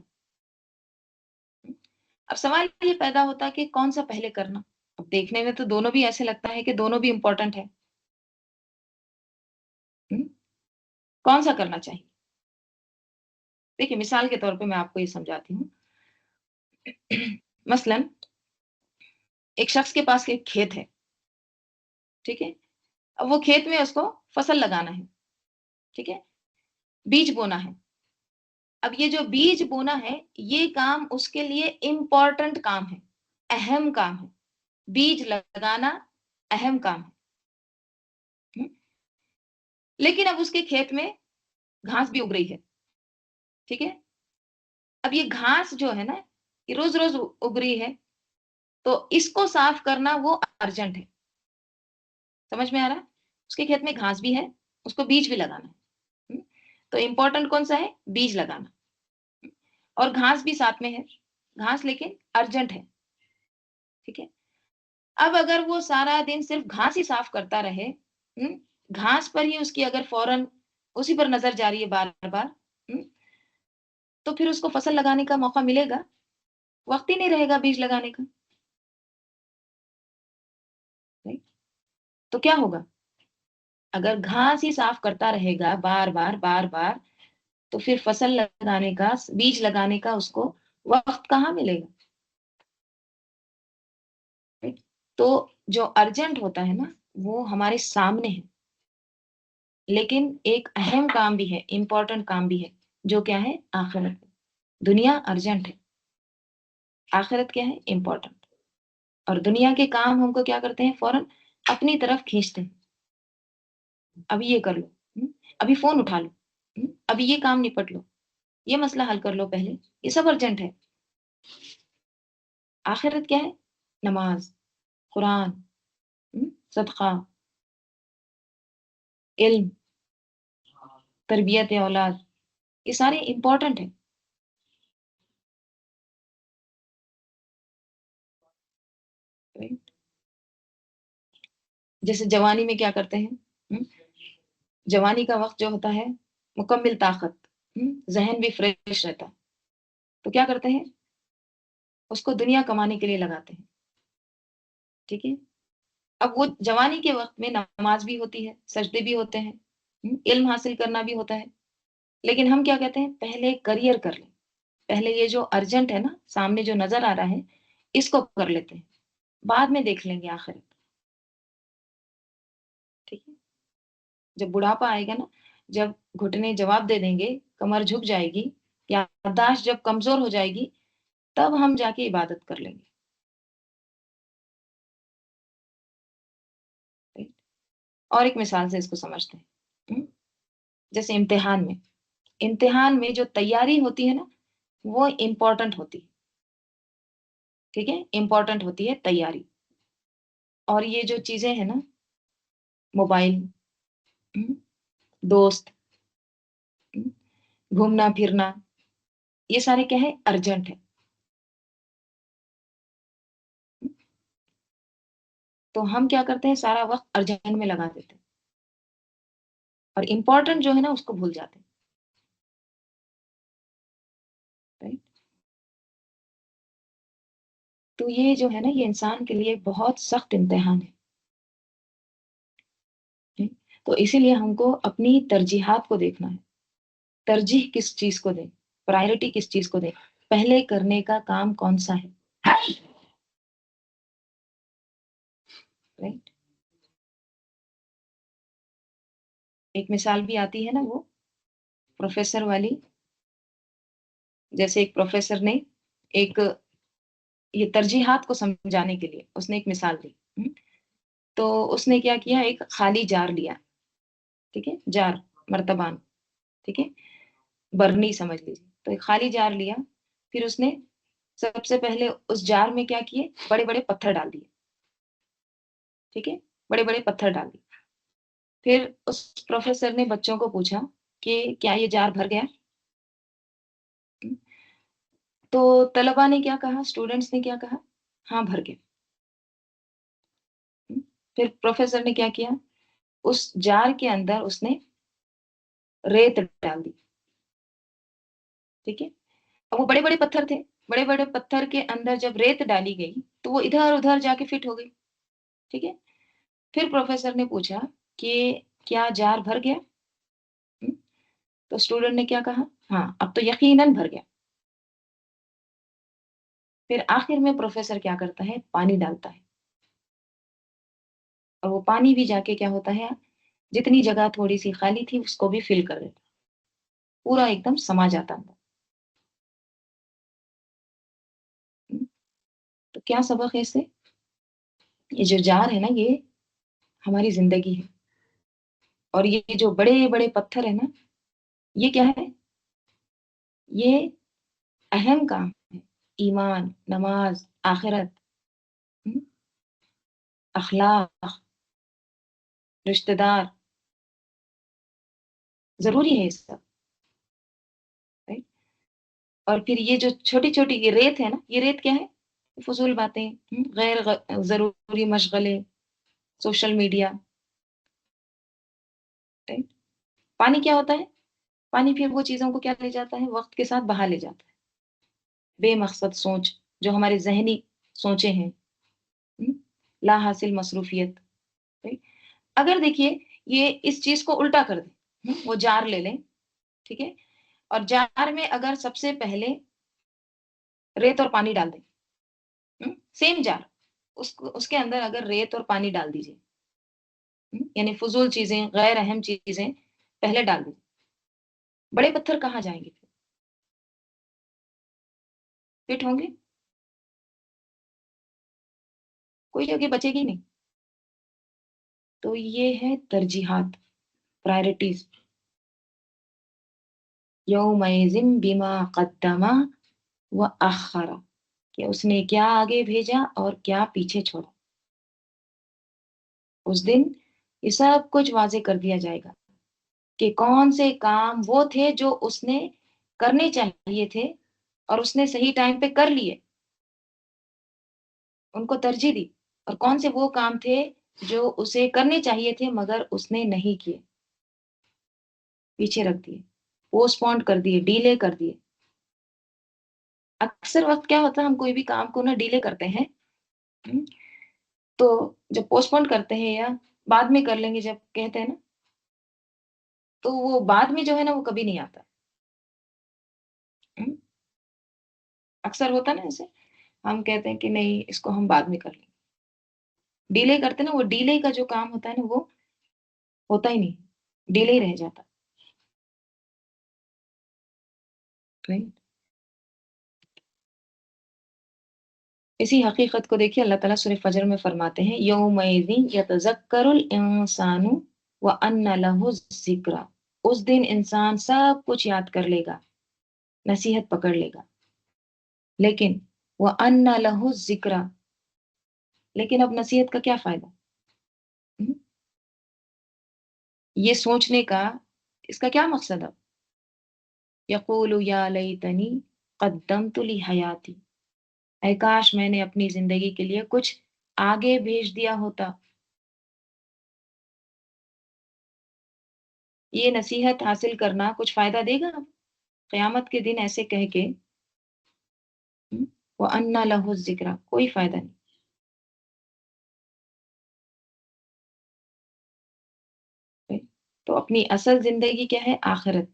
اب سوال یہ پیدا ہوتا ہے کہ کون سا پہلے کرنا؟ اب دیکھنے میں تو دونوں بھی ایسے لگتا ہے کہ دونوں بھی امپورٹنٹ ہے۔ ہم، کون سا کرنا چاہیے؟ دیکھیے مثال کے طور پہ میں آپ کو یہ سمجھاتی ہوں۔ مثلاً ایک شخص کے پاس ایک کھیت ہے، ٹھیک ہے؟ اب وہ کھیت میں اس کو فصل لگانا ہے، ٹھیک ہے؟ بیج بونا ہے۔ اب یہ جو بیج بونا ہے، یہ کام اس کے لیے امپورٹنٹ کام ہے، اہم کام ہے۔ بیج لگانا اہم کام ہے۔ لیکن اب اس کے کھیت میں گھاس بھی اگ رہی ہے، ٹھیک ہے؟ اب یہ گھاس جو ہے نا، یہ روز روز اگ رہی ہے، تو اس کو صاف کرنا وہ ارجنٹ ہے۔ سمجھ میں آ رہا ہے؟ اس کے کھیت میں گھاس بھی ہے، اس کو بیج بھی لگانا ہے۔ تو امپورٹنٹ کون سا ہے؟ بیج لگانا، اور گھاس بھی ساتھ میں ہے، گھاس لیکن ارجنٹ ہے، ٹھیک ہے؟ اب اگر وہ سارا دن صرف گھاس ہی صاف کرتا رہے، گھاس پر ہی اس کی اگر فوراً اسی پر نظر جاری ہے بار بار، تو پھر اس کو فصل لگانے کا موقع ملے گا؟ وقت ہی نہیں رہے گا بیج لگانے کا، right؟ تو کیا ہوگا؟ اگر گھاس ہی صاف کرتا رہے گا بار بار بار بار، تو پھر فصل لگانے کا، بیج لگانے کا اس کو وقت کہاں ملے گا؟ right؟ تو جو ارجنٹ ہوتا ہے نا، وہ ہمارے سامنے ہے، لیکن ایک اہم کام بھی ہے، امپورٹنٹ کام بھی ہے، جو کیا ہے؟ آخرت۔ دنیا ارجنٹ ہے، آخرت کیا ہے؟ امپورٹنٹ۔ اور دنیا کے کام ہم کو کیا کرتے ہیں؟ فوراً اپنی طرف کھینچتے ہیں، ابھی یہ کر لو، ابھی فون اٹھا لو، ابھی یہ کام نپٹ لو، یہ مسئلہ حل کر لو پہلے، یہ سب ارجنٹ ہے۔ آخرت کیا ہے؟ نماز، قرآن، صدقہ، علم، تربیت اولاد، یہ سارے امپورٹنٹ ہیں۔ جیسے جوانی میں کیا کرتے ہیں؟ ہم؟ جوانی کا وقت جو ہوتا ہے مکمل طاقت، ذہن بھی فریش رہتا ہے، تو کیا کرتے ہیں؟ اس کو دنیا کمانے کے لیے لگاتے ہیں، ٹھیک ہے؟ اب وہ جوانی کے وقت میں نماز بھی ہوتی ہے، سجدے بھی ہوتے ہیں، علم حاصل کرنا بھی ہوتا ہے، لیکن ہم کیا کہتے ہیں؟ پہلے کریئر کر لیں، پہلے یہ جو ارجنٹ ہے نا، سامنے جو نظر آ رہا ہے، اس کو کر لیتے ہیں، بعد میں دیکھ لیں گے آخرت، ٹھیک ہے؟ جب بڑھاپا آئے گا نا، جب گھٹنے جواب دے دیں گے، کمر جھک جائے گی، یادداشت جب کمزور ہو جائے گی، تب ہم جا کے عبادت کر لیں گے۔ اور ایک مثال سے اس کو سمجھتے ہیں، جیسے امتحان میں جو تیاری ہوتی ہے نا، وہ امپورٹنٹ ہوتی ہے، ٹھیک ہے؟ امپورٹنٹ ہوتی ہے تیاری۔ اور یہ جو چیزیں ہیں نا، موبائل، ہم، دوست، گھومنا پھرنا، یہ سارے کیا ہے؟ ارجنٹ ہے۔ تو ہم کیا کرتے ہیں؟ سارا وقت ارجنٹ میں لگا دیتے ہیں، اور امپورٹنٹ جو ہے نا، اس کو بھول جاتے ہیں، right؟ تو یہ جو ہے نا، یہ انسان کے لیے بہت سخت امتحان ہے، تو اسی لیے ہم کو اپنی ترجیحات کو دیکھنا ہے، ترجیح کس چیز کو دیں، پرائرٹی کس چیز کو دیں، پہلے کرنے کا کام کون سا ہے، right؟ ایک مثال بھی آتی ہے نا، وہ پروفیسر والی، جیسے ایک پروفیسر نے ایک یہ ترجیحات کو سمجھانے کے لیے اس نے ایک مثال دی، تو اس نے کیا کیا؟ ایک خالی جار لیا، ٹھیک ہے؟ جار، مرتبان، ٹھیک ہے؟ برنی سمجھ لیجیے، تو ایک خالی جار لیا، پھر اس نے سب سے پہلے اس جار میں کیا کیے؟ بڑے بڑے پتھر ڈال دیے، ٹھیک ہے؟ بڑے بڑے پتھر ڈال دیے۔ پھر اس پروفیسر نے بچوں کو پوچھا کہ کیا یہ جار بھر گیا؟ تو طلبا نے کیا کہا؟ اسٹوڈنٹس نے کیا کہا؟ ہاں بھر گیا۔ پھر پروفیسر نے کیا کیا؟ اس جار کے اندر اس نے ریت ڈال دی، ٹھیک ہے؟ اب وہ بڑے بڑے پتھر تھے، بڑے بڑے پتھر کے اندر جب ریت ڈالی گئی تو وہ ادھر ادھر جا کے فٹ ہو گئی، ٹھیک ہے؟ پھر پروفیسر نے پوچھا کہ کیا جار بھر گیا؟ تو اسٹوڈنٹ نے کیا کہا؟ ہاں اب تو یقیناً بھر گیا۔ پھر آخر میں پروفیسر کیا کرتا ہے؟ پانی ڈالتا ہے، اور وہ پانی بھی جا کے کیا ہوتا ہے؟ جتنی جگہ تھوڑی سی خالی تھی اس کو بھی فل کر دیتا، پورا ایک دم سما جاتا اندر۔ تو کیا سبق ہے اس سے؟ یہ جو جار ہے نا، یہ ہماری زندگی ہے، اور یہ جو بڑے بڑے پتھر ہے نا، یہ کیا ہے؟ یہ اہم کام ہے، ایمان، نماز، آخرت، اخلاق، رشتہ دار، ضروری ہے یہ سب، right؟ اور پھر یہ جو چھوٹی چھوٹی یہ ریت ہے نا، یہ ریت کیا ہے؟ فضول باتیں، ضروری مشغلے، سوشل میڈیا، right؟ پانی کیا ہوتا ہے؟ پانی پھر وہ چیزوں کو کیا لے جاتا ہے؟ وقت کے ساتھ بہا لے جاتا ہے، بے مقصد سوچ، جو ہمارے ذہنی سوچیں ہیں، لا حاصل مصروفیت، right؟ اگر دیکھیے یہ اس چیز کو الٹا کر دیں، وہ جار لے لیں، ٹھیک ہے؟ اور جار میں اگر سب سے پہلے ریت اور پانی ڈال دیں، سیم جار، اس کے اندر اگر ریت اور پانی ڈال دیجیے، یعنی فضول چیزیں، غیر اہم چیزیں پہلے ڈال دیں۔ بڑے پتھر کہاں جائیں گے؟ فٹ ہوں گے؟ کوئی جگہ بچے گی نہیں۔ تو یہ ہے ترجیحات، پرائرٹیز۔ یومئذ بما قدم واخر، کہ اس نے کیا آگے بھیجا اور کیا پیچھے چھوڑا۔ اس دن یہ سب کچھ واضح کر دیا جائے گا کہ کون سے کام وہ تھے جو اس نے کرنے چاہیے تھے اور اس نے صحیح ٹائم پہ کر لیے، ان کو ترجیح دی، اور کون سے وہ کام تھے جو اسے کرنے چاہیے تھے مگر اس نے نہیں کیے، پیچھے رکھ دیے، پوسٹ پونڈ کر دیے، ڈیلے کر دیے۔ اکثر وقت کیا ہوتا ہے، ہم کوئی بھی کام کو نا ڈیلے کرتے ہیں، ہم، تو جب پوسٹ پونڈ کرتے ہیں یا بعد میں کر لیں گے جب کہتے ہیں نا، تو وہ بعد میں جو ہے نا وہ کبھی نہیں آتا۔ ہم، اکثر ہوتا ہے نا ایسے، ہم کہتے ہیں کہ نہیں اس کو ہم بعد میں کر لیں گے، ڈیلے کرتے ہیں نا، وہ ڈیلے کا جو کام ہوتا ہے نا وہ ہوتا ہی نہیں، ڈیلے ہی رہ جاتا۔ Right؟ اسی حقیقت کو دیکھیے اللہ تعالیٰ سورہ فجر میں فرماتے ہیں یومئذ یتذکر الانسان وان لہ الذکریٰ، اس دن انسان سب کچھ یاد کر لے گا، نصیحت پکڑ لے گا، لیکن وان لہ الذکریٰ، لیکن اب نصیحت کا کیا فائدہ؟ ہم؟ یہ سوچنے کا اس کا کیا مقصد اب؟ یقول یا لیتنی قدمت لحیاتی، اے کاش میں نے اپنی زندگی کے لیے کچھ آگے بھیج دیا ہوتا۔ یہ نصیحت حاصل کرنا کچھ فائدہ دے گا قیامت کے دن ایسے کہہ کے؟ وَأَنَّ لَهُ الذِّكْرَىٰ، کوئی فائدہ نہیں۔ تو اپنی اصل زندگی کیا ہے؟ آخرت،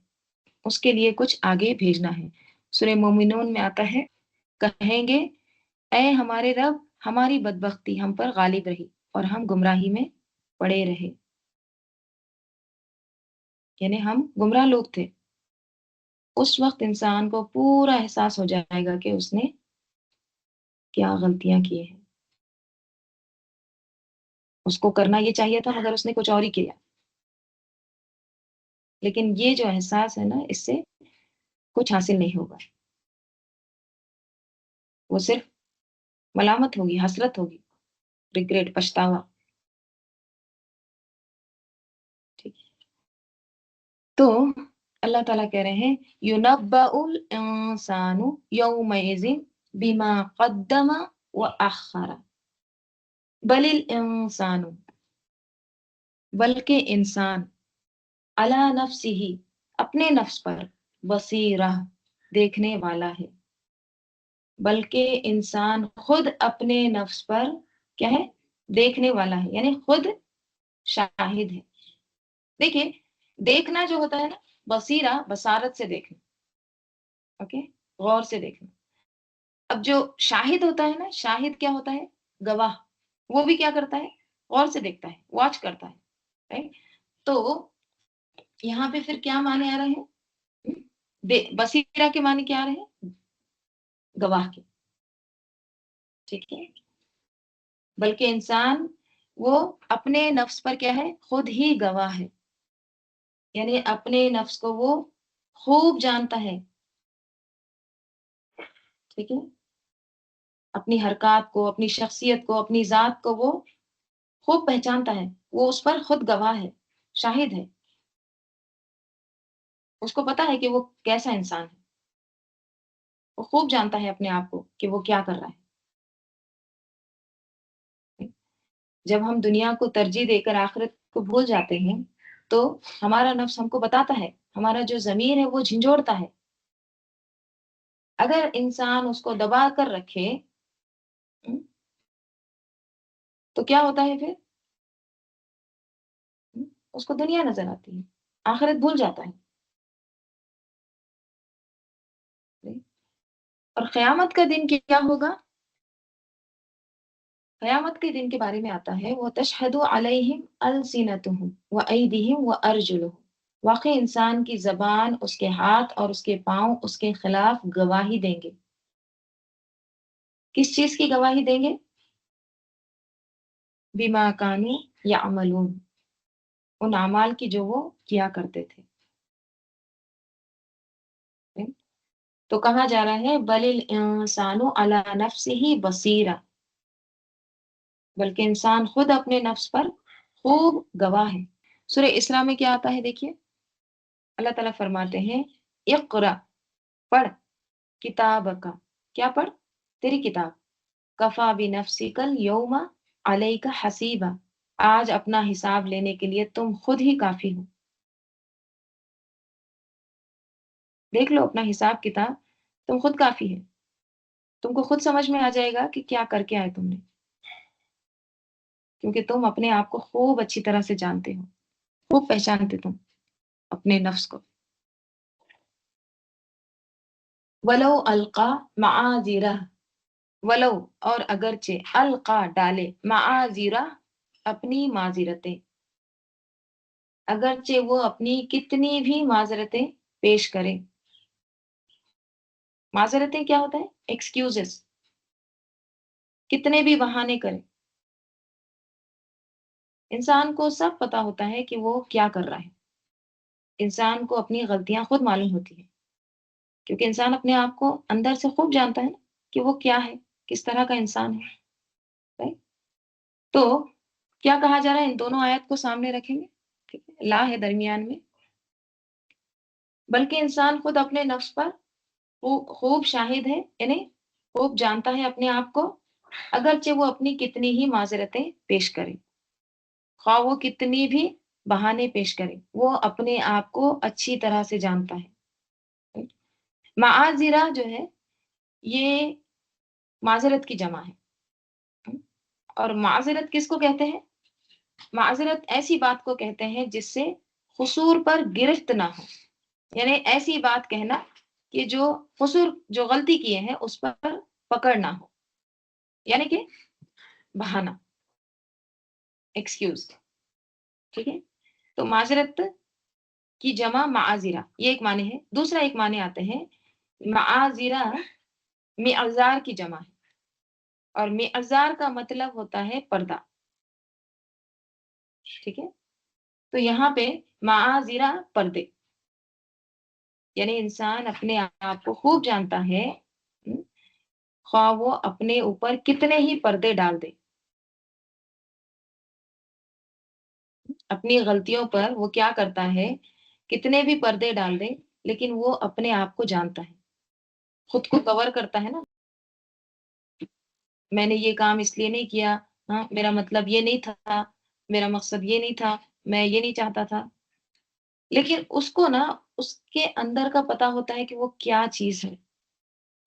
اس کے لیے کچھ آگے بھیجنا ہے۔ سورہ مومنون میں آتا ہے کہیں گے اے ہمارے رب، ہماری بدبختی ہم پر غالب رہی اور ہم گمراہی میں پڑے رہے، یعنی ہم گمراہ لوگ تھے۔ اس وقت انسان کو پورا احساس ہو جائے گا کہ اس نے کیا غلطیاں کی ہیں، اس کو کرنا یہ چاہیے تھا مگر اس نے کچھ اور ہی کیا۔ لیکن یہ جو احساس ہے نا، اس سے کچھ حاصل نہیں ہوگا، وہ صرف ملامت ہوگی، حسرت ہوگی، ریگریٹ، پچھتاوا۔ ٹھیک ہے؟ تو اللہ تعالیٰ کہہ رہے ہیں یُنَبَّأُ الْإِنسَانُ يَوْمَئِذٍ بِمَا قَدَّمَ وَأَخَّرَ بَلِ الْإِنسَانُ، بلکہ انسان عَلَى نَفْسِهِ، اپنے نفس پر، بصیرہ، دیکھنے والا ہے، بلکہ انسان خود اپنے نفس پر کیا ہے؟ دیکھنے والا ہے، یعنی خود شاہد ہے۔ دیکھیے، دیکھنا جو ہوتا ہے نا، بصیرہ بصارت سے دیکھنا، اوکے، غور سے دیکھنا۔ اب جو شاہد ہوتا ہے نا، شاہد کیا ہوتا ہے؟ گواہ، وہ بھی کیا کرتا ہے؟ غور سے دیکھتا ہے، واچ کرتا ہے، right؟ تو یہاں پہ پھر کیا معنی آ رہے ہیں؟ بصیرہ کے معنی کیا آ رہے ہیں؟ گواہ کے، ٹھیک ہے؟ بلکہ انسان وہ اپنے نفس پر کیا ہے؟ خود ہی گواہ ہے، یعنی اپنے نفس کو وہ خوب جانتا ہے، ٹھیک ہے؟ اپنی حرکات کو، اپنی شخصیت کو، اپنی ذات کو وہ خوب پہچانتا ہے، وہ اس پر خود گواہ ہے، شاہد ہے، اس کو پتا ہے کہ وہ کیسا انسان ہے، وہ خوب جانتا ہے اپنے آپ کو کہ وہ کیا کر رہا ہے۔ جب ہم دنیا کو ترجیح دے کر آخرت کو بھول جاتے ہیں تو ہمارا نفس ہم کو بتاتا ہے، ہمارا جو ضمیر ہے وہ جھنجھوڑتا ہے۔ اگر انسان اس کو دبا کر رکھے تو کیا ہوتا ہے پھر؟ اس کو دنیا نظر آتی ہے، آخرت بھول جاتا ہے۔ اور قیامت کا دن کیا ہوگا؟ قیامت کے دن کے بارے میں آتا ہے وہ تشہد علیہم السنتہم و ایدیہم و ارجلہم، واقعی انسان کی زبان، اس کے ہاتھ اور اس کے پاؤں اس کے خلاف گواہی دیں گے۔ کس چیز کی گواہی دیں گے؟ بما کانوا یعملون، ان اعمال کی جو وہ کیا کرتے تھے۔ تو کہا جا رہا ہے بل الانسان علی نفسہ بصیرہ، بلکہ انسان خود اپنے نفس پر خوب گواہ ہے۔ سورہ اسراء میں کیا آتا ہے دیکھیے، اللہ تعالیٰ فرماتے ہیں اقرا، پڑھ، کتاب کا، کیا پڑھ؟ تیری کتاب، کفا بنفسک الیوم علیک حسیبا، آج اپنا حساب لینے کے لیے تم خود ہی کافی ہو۔ دیکھ لو اپنا حساب کتاب، تم خود کافی ہے، تم کو خود سمجھ میں آ جائے گا کہ کیا کر کے آئے تم نے، کیونکہ تم اپنے آپ کو خوب اچھی طرح سے جانتے ہو، خوب پہچانتے تم اپنے نفس کو۔ ولو القا معاذیرہ، ولو اور اگرچہ القا ڈالے، معاذیرہ اپنی معذرتیں، اگرچہ وہ اپنی کتنی بھی معذرتیں پیش کرے۔ معذرتیں کیا ہوتا ہے؟ ایکسکیوزز، کتنے بھی بہانے کرے۔ انسان کو سب پتا ہوتا ہے کہ وہ کیا کر رہا ہے، انسان کو اپنی غلطیاں خود معلوم ہوتی ہیں، کیونکہ انسان اپنے آپ کو اندر سے خوب جانتا ہے نا کہ وہ کیا ہے، کس طرح کا انسان ہے، right؟ تو کیا کہا جا رہا ہے، ان دونوں آیت کو سامنے رکھیں گے، ٹھیک ہے، لا ہے درمیان میں، بلکہ انسان خود اپنے نفس پر خوب شاہد ہے، یعنی خوب جانتا ہے اپنے آپ کو، اگرچہ وہ اپنی کتنی ہی معذرتیں پیش کرے، خواہ وہ کتنی بھی بہانے پیش کرے، وہ اپنے آپ کو اچھی طرح سے جانتا ہے۔ معاذرہ جو ہے یہ معذرت کی جمع ہے، اور معذرت کس کو کہتے ہیں؟ معذرت ایسی بات کو کہتے ہیں جس سے قصور پر گرفت نہ ہو، یعنی ایسی بات کہنا کہ جو قصور، جو غلطی کیے ہیں اس پر پکڑ نہ ہو، یعنی کہ بہانہ، ایکسکیوز، ٹھیک ہے۔ تو معذرت کی جمع معاذرہ، یہ ایک معنی ہے۔ دوسرا ایک معنی آتے ہیں معاذرہ معذار کی جمع ہے، اور معذار کا مطلب ہوتا ہے پردہ، ٹھیک ہے۔ تو یہاں پہ معاذرہ پردے، یعنی انسان اپنے آپ کو خوب جانتا ہے، خواہ وہ اپنے اوپر کتنے ہی پردے ڈال دے، اپنی غلطیوں پر وہ کیا کرتا ہے، کتنے بھی پردے ڈال دے، لیکن وہ اپنے آپ کو جانتا ہے، خود کو کور کرتا ہے نا، میں نے یہ کام اس لیے نہیں کیا، ہاں میرا مطلب یہ نہیں تھا، میرا مقصد یہ نہیں تھا، میں یہ نہیں چاہتا تھا، لیکن اس کو نا اس کے اندر کا پتا ہوتا ہے کہ وہ کیا چیز ہے،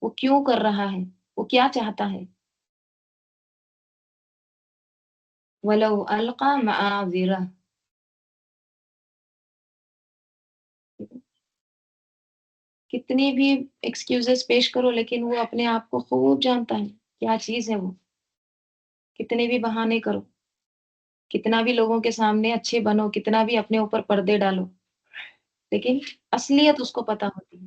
وہ کیوں کر رہا ہے، وہ کیا چاہتا ہے۔ ولو القا معاذرہ، کتنی بھی ایکسکیوزز پیش کرو لیکن وہ اپنے آپ کو خوب جانتا ہے کیا چیز ہے وہ، کتنے بھی بہانے کرو، کتنا بھی لوگوں کے سامنے اچھے بنو، کتنا بھی اپنے اوپر پردے ڈالو، لیکن اصلیت اس کو پتا ہوتی ہے۔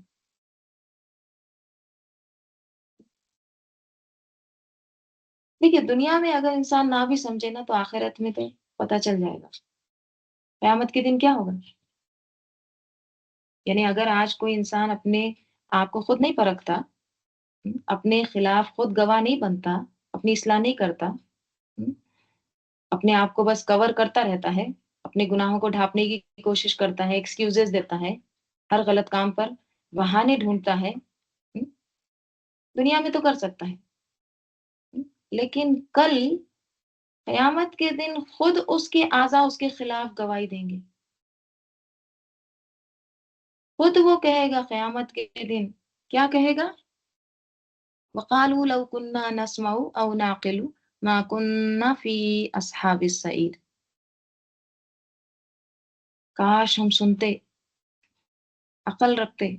دیکھیے دنیا میں اگر انسان نہ بھی سمجھے نا تو آخرت میں تو پتا چل جائے گا، قیامت کے دن کیا ہوگا، یعنی اگر آج کوئی انسان اپنے آپ کو خود نہیں پرکھتا، اپنے خلاف خود گواہ نہیں بنتا، اپنی اصلاح نہیں کرتا، اپنے آپ کو بس کور کرتا رہتا ہے، اپنے گناہوں کو ڈھانپنے کی کوشش کرتا ہے، ایکسکیوزز دیتا ہے، ہر غلط کام پر بہانے ڈھونڈتا ہے، دنیا میں تو کر سکتا ہے، لیکن کل قیامت کے دن خود اس کے اعضاء اس کے خلاف گواہی دیں گے، خود وہ کہے گا قیامت کے دن، کیا کہے گا؟ وقالوا لو كنا نسمع او نعقل ما كنا في اصحاب السعیر، کاش ہم سنتے، عقل رکھتے،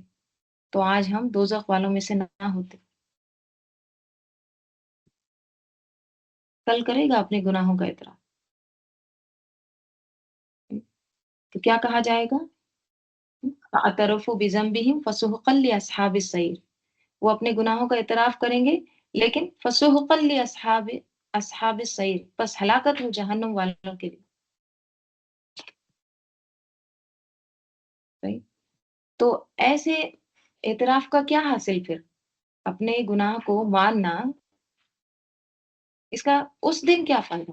تو آج ہم دوزخ والوں میں سے نہ ہوتے۔ کل کرے گا اپنے گناہوں کا اعتراف۔ تو کیا کہا جائے گا؟ فَاعْتَرَفُوا بِذَنبِهِمْ فَسُحْقًا لِأَصْحَابِ السَّعِيرِ۔ وہ اپنے گناہوں کا اعتراف کریں گے، لیکن فَسُحْقًا أَصْحَابِ السَّعِيرِ، بس ہلاکت ہو جہنم والوں کے لیے۔ صحیح؟ تو ایسے اعتراف کا کیا حاصل پھر؟ اپنے گناہ کو ماننا، اس کا اس دن کیا فائدہ؟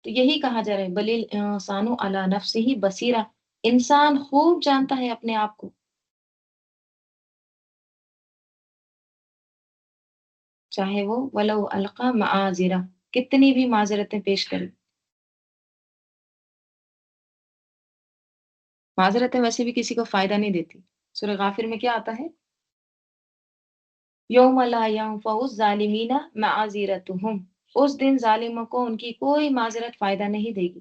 تو یہی کہا جا رہا ہے بل الانسان علی نفسہ بصیرہ، انسان خوب جانتا ہے اپنے آپ کو، چاہے وہ ولو القا معاذرہ، کتنی بھی معذرتیں پیش کرے۔ معذرتیں ویسے بھی کسی کو فائدہ نہیں دیتی۔ سورہ غافر میں کیا آتا ہے؟ یوم لا ينفع الظالمین معاذرتهم، اس دن ظالموں کو ان کی کوئی معذرت فائدہ نہیں دے گی۔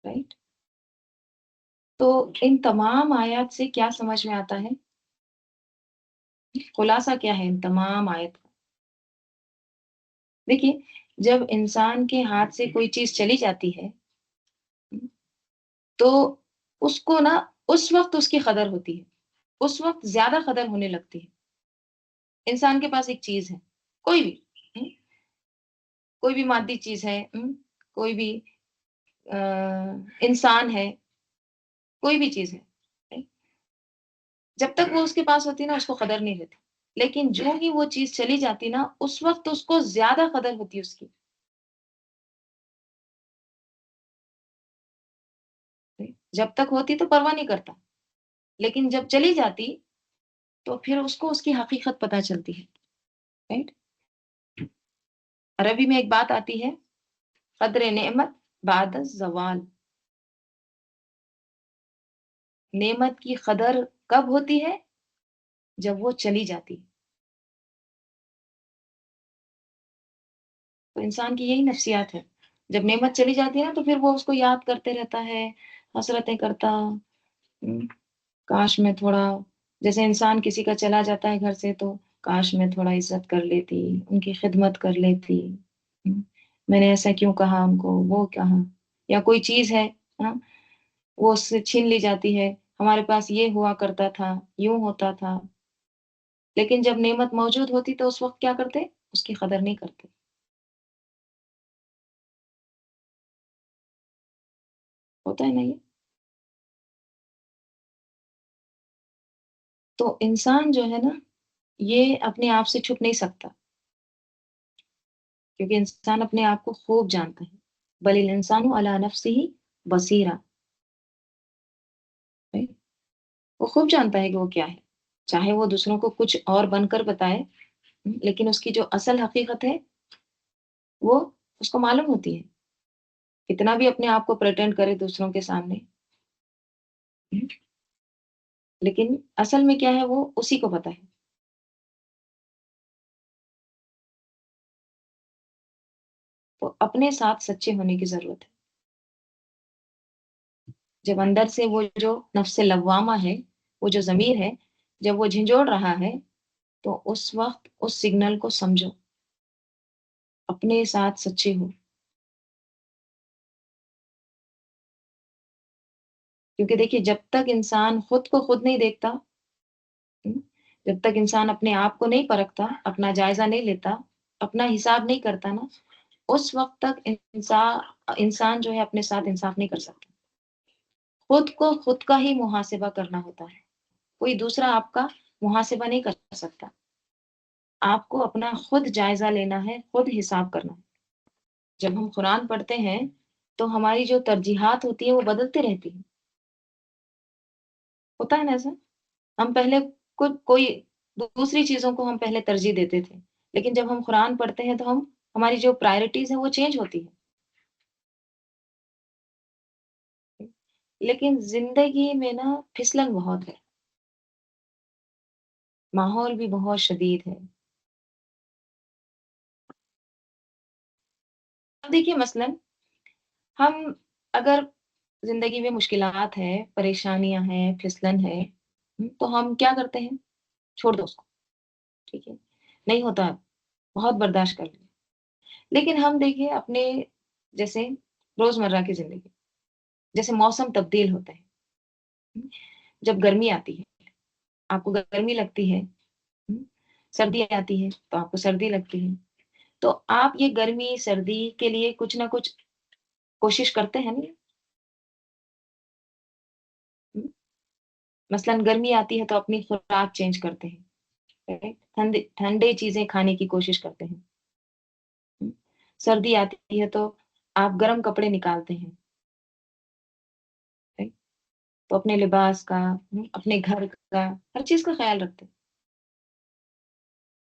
رائٹ؟ تو ان تمام آیات سے کیا سمجھ میں آتا ہے؟ خلاصہ کیا ہے ان تمام آیت کا؟ دیکھیے، جب انسان کے ہاتھ سے کوئی چیز چلی جاتی ہے تو اس کو نا اس وقت اس کی قدر ہوتی ہے، اس وقت زیادہ قدر ہونے لگتی ہے۔ انسان کے پاس ایک چیز ہے، کوئی بھی، ہم، کوئی بھی مادی چیز ہے، کوئی بھی آ، انسان ہے، کوئی بھی چیز ہے، جب تک وہ اس کے پاس ہوتی ہے نا اس کو قدر نہیں رہتی، لیکن جو ہی وہ چیز چلی جاتی نا اس وقت اس کو زیادہ قدر ہوتی ہے اس کی۔ جب تک ہوتی تو پرواہ نہیں کرتا، لیکن جب چلی جاتی تو پھر اس کو اس کی حقیقت پتہ چلتی ہے۔ رائٹ؟ عربی میں ایک بات آتی ہے، قدر نعمت بعد الزوال، نعمت کی قدر کب ہوتی ہے؟ جب وہ چلی جاتی۔ تو انسان کی یہی نفسیات ہے، جب نعمت چلی جاتی ہے نا تو پھر وہ اس کو یاد کرتے رہتا ہے، حسرتیں کرتا، کاش میں تھوڑا، جیسے انسان کسی کا چلا جاتا ہے گھر سے تو کاش میں تھوڑا عزت کر لیتی، ان کی خدمت کر لیتی، ہم، میں نے ایسا کیوں کہا ان کو، وہ کہا، یا کوئی چیز ہے، ہاں، وہ اس سے چھین لی جاتی ہے، ہمارے پاس یہ ہوا کرتا تھا، یوں ہوتا تھا، لیکن جب نعمت موجود ہوتی تو اس وقت کیا کرتے؟ اس کی قدر نہیں کرتے۔ ہوتا ہے نا یہ؟ تو انسان جو ہے نا یہ اپنے آپ سے چھپ نہیں سکتا، کیونکہ انسان اپنے آپ کو خوب جانتا ہے، بل الانسان علی نفسہ بصیرہ، وہ خوب جانتا ہے کہ وہ کیا ہے، چاہے وہ دوسروں کو کچھ اور بن کر بتائے، لیکن اس کی جو اصل حقیقت ہے وہ اس کو معلوم ہوتی ہے، کتنا بھی اپنے آپ کو پریٹینڈ کرے دوسروں کے سامنے، لیکن اصل میں کیا ہے وہ اسی کو پتا ہے۔ تو اپنے ساتھ سچے ہونے کی ضرورت ہے، جب اندر سے وہ جو نفس لوامہ ہے، وہ جو ضمیر ہے، جب وہ جھنجھوڑ رہا ہے تو اس وقت اس سگنل کو سمجھو، اپنے ساتھ سچے ہو، کیونکہ دیکھیے جب تک انسان خود کو خود نہیں دیکھتا، ہم، جب تک انسان اپنے آپ کو نہیں پرکھتا، اپنا جائزہ نہیں لیتا، اپنا حساب نہیں کرتا نا، اس وقت تک انسان جو ہے اپنے ساتھ انصاف نہیں کر سکتا۔ خود کو خود کا ہی محاسبہ کرنا ہوتا ہے، کوئی دوسرا آپ کا محاسبہ نہیں کر سکتا، آپ کو اپنا خود جائزہ لینا ہے، خود حساب کرنا ہے۔ جب ہم قرآن پڑھتے ہیں تو ہماری جو ترجیحات ہوتی ہیں وہ بدلتی رہتی ہیں، ہوتا ہے نا ایسا؟ ہم پہلے کوئی دوسری چیزوں کو ہم پہلے ترجیح دیتے تھے، لیکن جب ہم قرآن پڑھتے ہیں تو ہم ہماری جو پرائرٹیز ہیں وہ چینج ہوتی ہیں۔ لیکن زندگی میں نا پھسلن بہت ہے، ماحول بھی بہت شدید ہے۔ اب دیکھیے مثلاً ہم اگر زندگی میں مشکلات ہے، پریشانیاں ہیں، پھسلن ہے، تو ہم کیا کرتے ہیں؟ چھوڑ دو اس کو، ٹھیک ہے، نہیں ہوتا، بہت برداشت کر لیا۔ لیکن ہم دیکھیے اپنے جیسے روزمرہ کی زندگی، جیسے موسم تبدیل ہوتے ہیں، جب گرمی آتی ہے آپ کو گرمی لگتی ہے، سردی آتی ہے تو آپ کو سردی لگتی ہے، تو آپ یہ گرمی سردی کے لیے کچھ نہ کچھ کوشش کرتے ہیں نا۔ مثلاً گرمی آتی ہے تو اپنی خوراک چینج کرتے ہیں، right؟ ٹھنڈے چیزیں کھانے کی کوشش کرتے ہیں۔ سردی آتی ہے تو آپ گرم کپڑے نکالتے ہیں، right؟ تو اپنے لباس کا، اپنے گھر کا، ہر چیز کا خیال رکھتے ہیں۔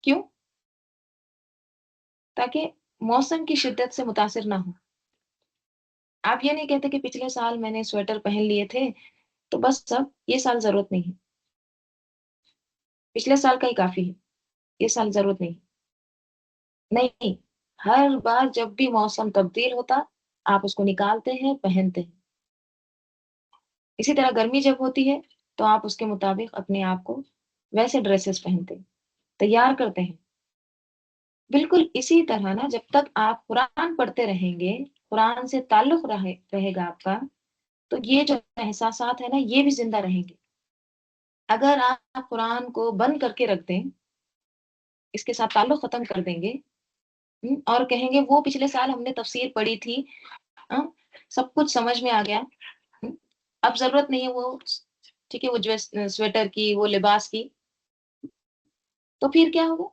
کیوں؟ تاکہ موسم کی شدت سے متاثر نہ ہو۔ آپ یہ نہیں کہتے کہ پچھلے سال میں نے سویٹر پہن لیے تھے تو بس اب یہ سال ضرورت نہیں ہے، پچھلے سال کا ہی کافی ہے، یہ سال ضرورت نہیں ہے۔ نہیں، ہر بار جب بھی موسم تبدیل ہوتا آپ اس کو نکالتے ہیں، پہنتے ہیں۔ اسی طرح گرمی جب ہوتی ہے تو آپ اس کے مطابق اپنے آپ کو ویسے ڈریسز پہنتے ہیں، تیار کرتے ہیں۔ بالکل اسی طرح نا جب تک آپ قرآن پڑھتے رہیں گے، قرآن سے تعلق رہے گا آپ کا، تو یہ جو احساسات ہیں نا یہ بھی زندہ رہیں گے۔ اگر آپ قرآن کو بند کر کے رکھ دیں، اس کے ساتھ تعلق ختم کر دیں گے، اور کہیں گے وہ پچھلے سال ہم نے تفسیر پڑھی تھی، ہاں، سب کچھ سمجھ میں آ گیا، ہم، اب ضرورت نہیں ہے وہ، ٹھیک ہے، وہ جو سویٹر کی، وہ لباس کی، تو پھر کیا ہوگا؟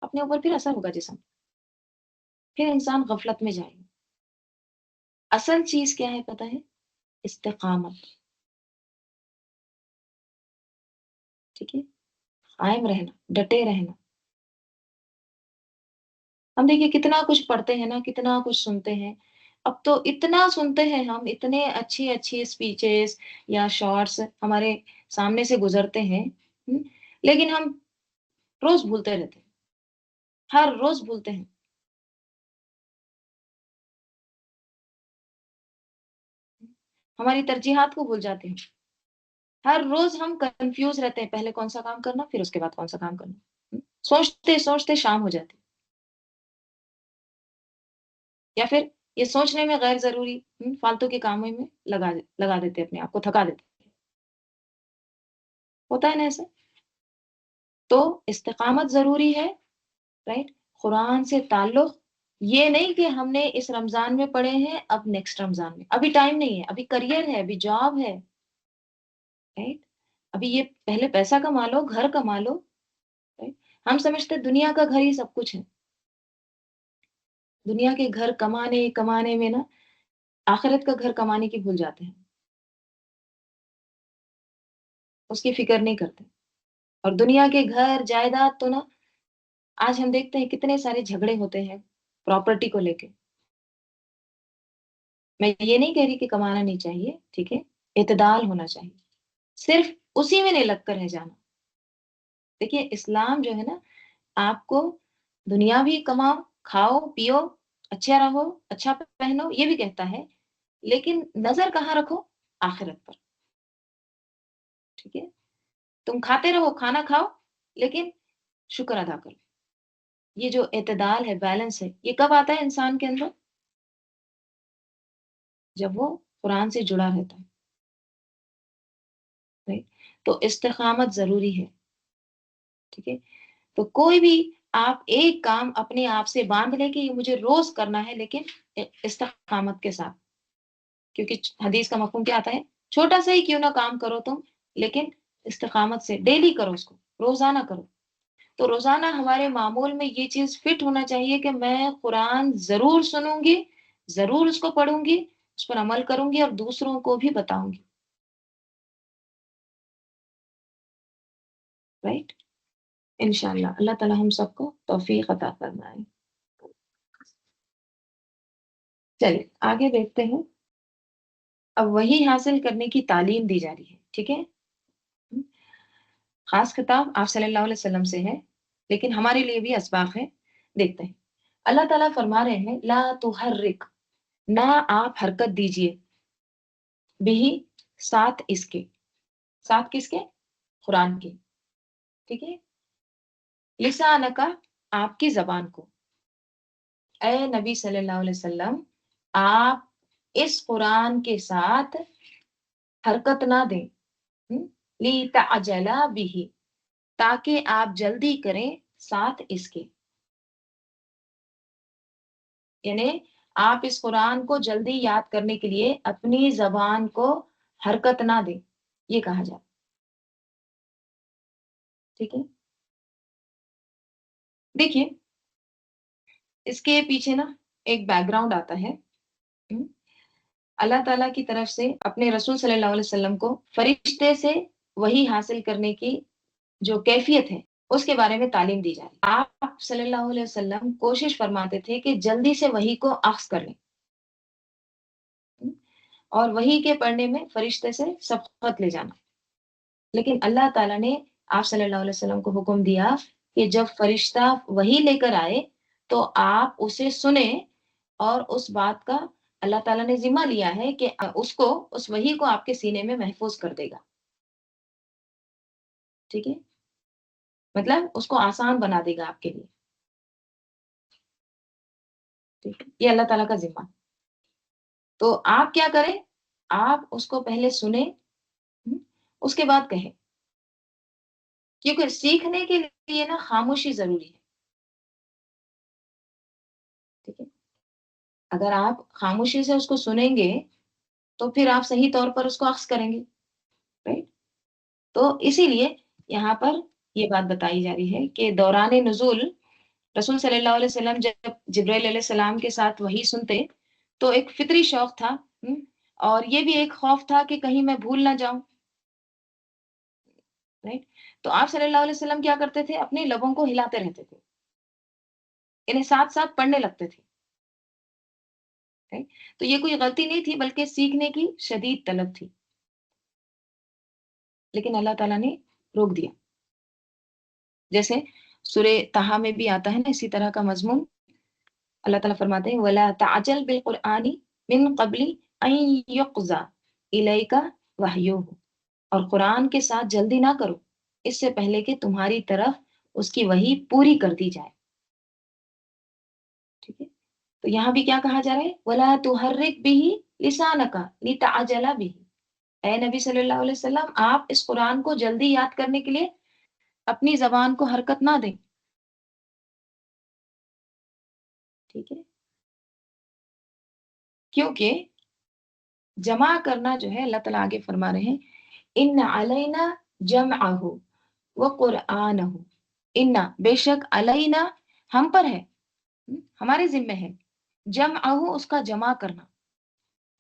اپنے اوپر پھر اثر ہوگا جسم، پھر انسان غفلت میں جائے گا۔ اصل چیز کیا ہے پتہ ہے؟ استقامت، ٹھیک ہے، قائم رہنا، ڈٹے رہنا۔ ہم دیکھیے کتنا کچھ پڑھتے ہیں نا، کتنا کچھ سنتے ہیں، اب تو اتنا سنتے ہیں ہم، اتنے اچھی اچھی اسپیچز یا شارٹس ہمارے سامنے سے گزرتے ہیں، لیکن ہم روز بھولتے رہتے ہیں، ہر روز بھولتے ہیں۔ ہماری ترجیحات کو بھول جاتے ہیں، ہر روز ہم کنفیوز رہتے ہیں، پہلے کون سا کام کرنا پھر اس کے بعد کون سا کام کرنا، سوچتے سوچتے شام ہو جاتی، یا پھر یہ سوچنے میں غیر ضروری فالتو کے کاموں میں لگا دیتے اپنے آپ کو، تھکا دیتے، ہوتا ہے نا ایسے؟ تو استقامت ضروری ہے، رائٹ؟ قرآن سے تعلق، یہ نہیں کہ ہم نے اس رمضان میں پڑھے ہیں اب نیکسٹ رمضان میں، ابھی ٹائم نہیں ہے، ابھی کریئر ہے، ابھی جاب ہے، رائٹ؟ ابھی یہ پہلے پیسہ کما لو، گھر کما لو، right؟ ہم سمجھتے دنیا کا گھر ہی سب کچھ ہے، دنیا کے گھر کمانے کمانے میں نا آخرت کا گھر کمانے کی بھول جاتے ہیں، اس کی فکر نہیں کرتے، اور دنیا کے گھر جائیداد تو نا آج ہم دیکھتے ہیں کتنے سارے جھگڑے ہوتے ہیں پراپرٹی کو لے کے۔ میں یہ نہیں کہہ رہی کہ کمانا نہیں چاہیے، ٹھیک ہے، اعتدال ہونا چاہیے، صرف اسی میں نہیں لگ کر رہ جانا۔ دیکھیے اسلام جو ہے نا آپ کو دنیا بھی کماؤ، کھاؤ پیو، اچھا رہو، اچھا پہنو، یہ بھی کہتا ہے، لیکن نظر کہاں رکھو؟ آخرت پر، ٹھیک ہے، تم کھاتے رہو، کھانا کھاؤ، لیکن شکر ادا کرو۔ یہ جو اعتدال ہے، بیلنس ہے، یہ کب آتا ہے انسان کے اندر؟ جب وہ قرآن سے جڑا رہتا ہے، right؟ تو استقامت ضروری ہے، ٹھیک ہے، تو کوئی بھی آپ ایک کام اپنے آپ سے باندھ لے کہ یہ مجھے روز کرنا ہے، لیکن استقامت کے ساتھ، کیونکہ حدیث کا مفہوم کیا آتا ہے؟ چھوٹا سا ہی کیوں نہ کام کرو تم، لیکن استقامت سے ڈیلی کرو، اس کو روزانہ کرو۔ تو روزانہ ہمارے معمول میں یہ چیز فٹ ہونا چاہیے کہ میں قرآن ضرور سنوں گی، ضرور اس کو پڑھوں گی، اس پر عمل کروں گی اور دوسروں کو بھی بتاؤں گی، رائٹ؟ انشاءاللہ اللہ تعالی ہم سب کو توفیق عطا فرمائے۔ چلیے آگے دیکھتے ہیں، اب وہی حاصل کرنے کی تعلیم دی جا رہی ہے، ٹھیک ہے، خاص خطاب آپ صلی اللہ علیہ وسلم سے ہے، لیکن ہمارے لیے بھی اسباق ہے۔ دیکھتے ہیں اللہ تعالیٰ فرما رہے ہیں لا تحرک، نہ آپ حرکت دیجئے، بھی ساتھ اس کے، ساتھ کس کے؟ قرآن کے، ٹھیک ہے؟ لسان کا، آپ کی زبان کو، اے نبی صلی اللہ علیہ وسلم، آپ اس قرآن کے ساتھ حرکت نہ دیں، لی تعجلا بھی، تاکہ آپ جلدی کریں ساتھ اس کے، یعنی آپ اس قرآن کو جلدی یاد کرنے کے لیے اپنی زبان کو حرکت نہ دیں، یہ کہا جاتا، ٹھیک ہے؟ دیکھیے اس کے پیچھے نا ایک بیک گراؤنڈ آتا ہے۔ ہم، اللہ تعالیٰ کی طرف سے اپنے رسول صلی اللہ علیہ وسلم کو فرشتے سے وہی حاصل کرنے کی جو کیفیت ہے اس کے بارے میں تعلیم دی جا رہی ہے۔ آپ صلی اللہ علیہ وسلم کوشش فرماتے تھے کہ جلدی سے وہی کو اخذ کر لیں، اور وہی کے پڑھنے میں فرشتے سے سبقت لے جانا، لیکن اللہ تعالیٰ نے آپ صلی اللہ علیہ وسلم کو حکم دیا کہ جب فرشتہ وہی لے کر آئے تو آپ اسے سنیں، اور اس بات کا اللہ تعالیٰ نے ذمہ لیا ہے کہ اس وحی کو آپ کے سینے میں محفوظ کر دے گا، ٹھیک ہے؟ مطلب اس کو آسان بنا دے گا آپ کے لیے، ٹھیک ہے؟ یہ اللہ تعالیٰ کا ذمہ۔ تو آپ کیا کریں؟ آپ اس کو پہلے سنیں، اس کے بعد کہیں، کیونکہ سیکھنے کے لیے نا خاموشی ضروری ہے، ٹھیک ہے؟ اگر آپ خاموشی سے اس کو سنیں گے تو پھر آپ صحیح طور پر اس کو اخذ کریں گے، رائٹ؟ تو اسی لیے یہاں پر یہ بات بتائی جا رہی ہے کہ دوران نزول رسول صلی اللہ علیہ وسلم جب جبرائیل علیہ السلام کے ساتھ وہی سنتے تو ایک فطری شوق تھا، اور یہ بھی ایک خوف تھا کہ کہیں میں بھول نہ جاؤں، رائٹ؟ تو آپ صلی اللہ علیہ وسلم کیا کرتے تھے؟ اپنے لبوں کو ہلاتے رہتے تھے، انہیں ساتھ ساتھ پڑھنے لگتے تھے، right؟ تو یہ کوئی غلطی نہیں تھی بلکہ سیکھنے کی شدید طلب تھی، لیکن اللہ تعالیٰ نے روک دیا، جیسے سورہ طٰہٰ میں بھی آتا ہے نا اسی طرح کا مضمون۔ اللہ تعالیٰ فرماتے ہیں وَلَا تَعْجَلْ بِالْقُرْآنِ مِن قَبْلِ أَن يُقْضَى إِلَيْكَ وَحْيُهُ، اور قرآن کے ساتھ جلدی نہ کرو اس سے پہلے کہ تمہاری طرف اس کی وحی پوری کر دی جائے، ٹھیک ہے؟ تو یہاں بھی کیا کہا جا رہا ہے؟ وَلَا تُحَرِّكْ بِهِ لِسَانَكَ لِتَعْجَلَ بِهِ، اے نبی صلی اللہ علیہ وسلم آپ اس قرآن کو جلدی یاد کرنے کے لیے اپنی زبان کو حرکت نہ دیں، ٹھیک ہے؟ کیونکہ جمع کرنا جو ہے اللہ تعالیٰ آگے فرما رہے ہیں ان علینا جمعہ و قرآنہ، ان بے شک علینا ہم پر ہے، ہمارے ذمہ ہے، جمعہ اس کا جمع کرنا،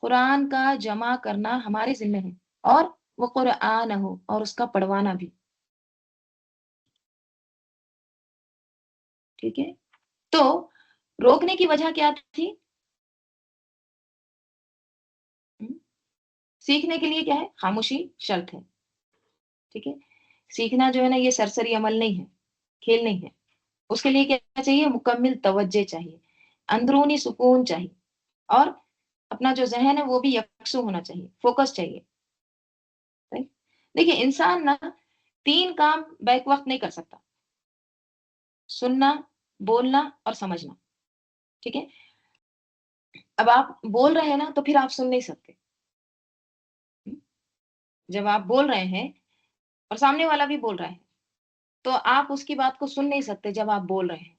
قرآن کا جمع کرنا ہمارے ذمہ ہے، اور وہ قرآنہ اور اس کا پڑھوانا بھی، ٹھیک ہے؟ تو روکنے کی وجہ کیا تھی؟ سیکھنے کے لیے کیا ہے؟ خاموشی شرط ہے، ٹھیک ہے؟ سیکھنا جو ہے نا یہ سرسری عمل نہیں ہے، کھیل نہیں ہے، اس کے لیے کیا چاہیے؟ مکمل توجہ چاہیے، اندرونی سکون چاہیے، اور اپنا جو ذہن ہے وہ بھی یکسو ہونا چاہیے، فوکس چاہیے، right؟ دیکھیے انسان نا 3 کام بیک وقت نہیں کر سکتا، سننا، بولنا اور سمجھنا، ٹھیک ہے؟ اب آپ بول رہے ہیں نا تو پھر آپ سن نہیں سکتے، جب آپ بول رہے ہیں اور سامنے والا بھی بول رہا ہے تو آپ اس کی بات کو سن نہیں سکتے جب آپ بول رہے ہیں،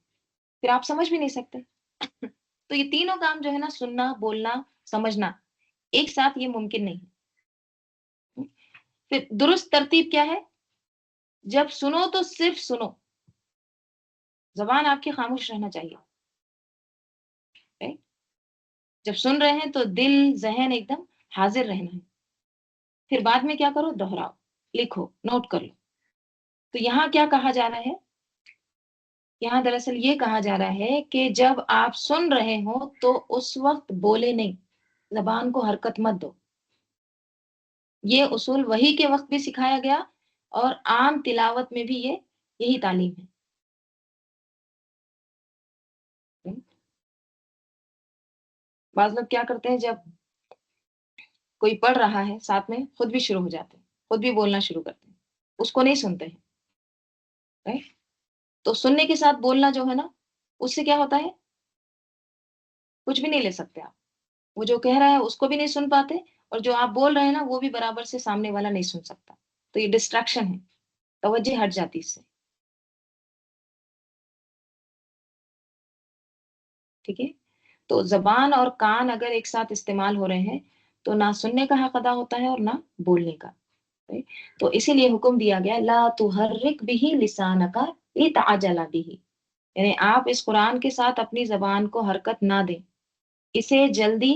پھر آپ سمجھ بھی نہیں سکتے۔ تو یہ تینوں کام جو ہے نا، سننا، بولنا، سمجھنا، ایک ساتھ یہ ممکن نہیں ہے۔ پھر درست ترتیب کیا ہے؟ جب سنو تو صرف سنو، زبان آپ کی خاموش رہنا چاہیے، right؟ جب سن رہے ہیں تو دل ذہن ایک دم حاضر رہنا ہے، پھر بعد میں کیا کرو؟ دہراؤ، لکھو، نوٹ کر لو۔ تو یہاں کیا کہا جا رہا ہے؟ یہاں دراصل یہ کہا جا رہا ہے کہ جب آپ سن رہے ہوں تو اس وقت بولے نہیں، زبان کو حرکت مت دو، یہ اصول وحی کے وقت بھی سکھایا گیا اور عام تلاوت میں بھی یہی تعلیم ہے۔ بعض لوگ کیا کرتے ہیں، جب کوئی پڑھ رہا ہے ساتھ میں خود بھی شروع ہو جاتے ہیں، خود بھی بولنا شروع کرتے ہیں، اس کو نہیں سنتے ہیں، رائٹ؟ تو سننے کے ساتھ بولنا جو ہے نا، اس سے کیا ہوتا ہے؟ کچھ بھی نہیں لے سکتے آپ۔ وہ جو کہہ رہا ہے اس کو بھی نہیں سن پاتے، اور جو آپ بول رہے ہیں نا وہ بھی برابر سے سامنے والا نہیں سن سکتا۔ تو یہ ڈسٹریکشن ہے، توجہ ہٹ جاتی اس سے، ٹھیک ہے؟ تو زبان اور کان اگر ایک ساتھ استعمال ہو رہے ہیں تو نہ سننے کا حق ادا ہوتا ہے اور نہ بولنے کا، right؟ تو اسی لیے حکم دیا گیا لا تحرک به لسانک لتعجل به، یعنی آپ اس قرآن کے ساتھ اپنی زبان کو حرکت نہ دیں اسے جلدی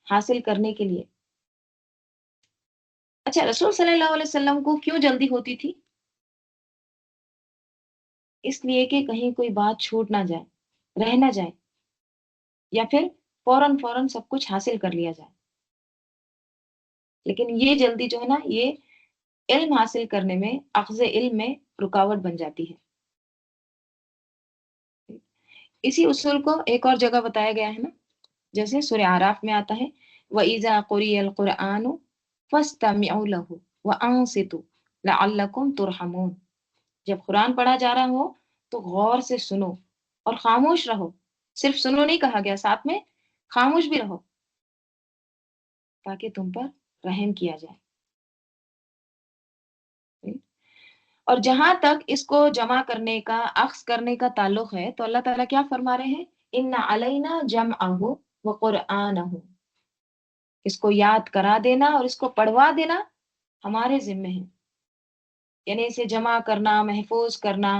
حاصل کرنے کے لیے۔ اچھا، رسول صلی اللہ علیہ وسلم کو کیوں جلدی ہوتی تھی؟ اس لیے کہ کہیں کوئی بات چھوٹ نہ جائے، رہ نہ جائے، یا پھر فوراً فوراً سب کچھ حاصل کر لیا جائے۔ لیکن یہ جلدی جو ہے نا، یہ علم حاصل کرنے میں، اخذ علم میں رکاوٹ بن جاتی ہے۔ اسی اصول کو ایک اور جگہ بتایا گیا ہے نا، جیسے سورہ اعراف میں آتا ہے وَإِذَا قُرِئَ الْقُرْآنُ فَاسْتَمِعُوا لَهُ وَأَنصِتُوا لَعَلَّكُمْ تُرْحَمُونَ، جب قرآن پڑھا جا رہا ہو تو غور سے سنو اور خاموش رہو۔ صرف سنو نہیں کہا گیا، ساتھ میں خاموش بھی رہو تاکہ تم پر رحم کیا جائے۔ اور جہاں تک اس کو جمع کرنے کا، اخذ کرنے کا تعلق ہے تو اللہ تعالیٰ کیا فرما رہے ہیں؟ ان علینا جمعہ وقرآنہ، اس کو یاد کرا دینا اور اس کو پڑھوا دینا ہمارے ذمے ہے، یعنی اسے جمع کرنا، محفوظ کرنا،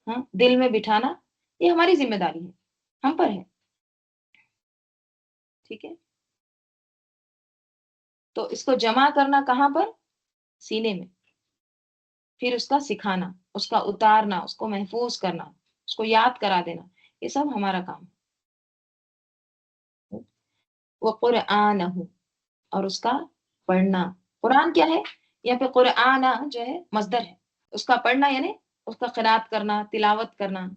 ہاں، دل میں بٹھانا، یہ ہماری ذمہ داری ہے، ہم پر ہے، ٹھیک ہے؟ تو اس کو جمع کرنا کہاں پر؟ سینے میں، پھر اس کا سکھانا، اس کا اتارنا، اس کو محفوظ کرنا، اس کو یاد کرا دینا، یہ سب ہمارا کام ہے۔ وہ قرآن اور اس کا پڑھنا، قرآن کیا ہے؟ یا پھر قرآن جو ہے مصدر ہے، اس کا پڑھنا یعنی اس کا قرات کرنا، تلاوت کرنا،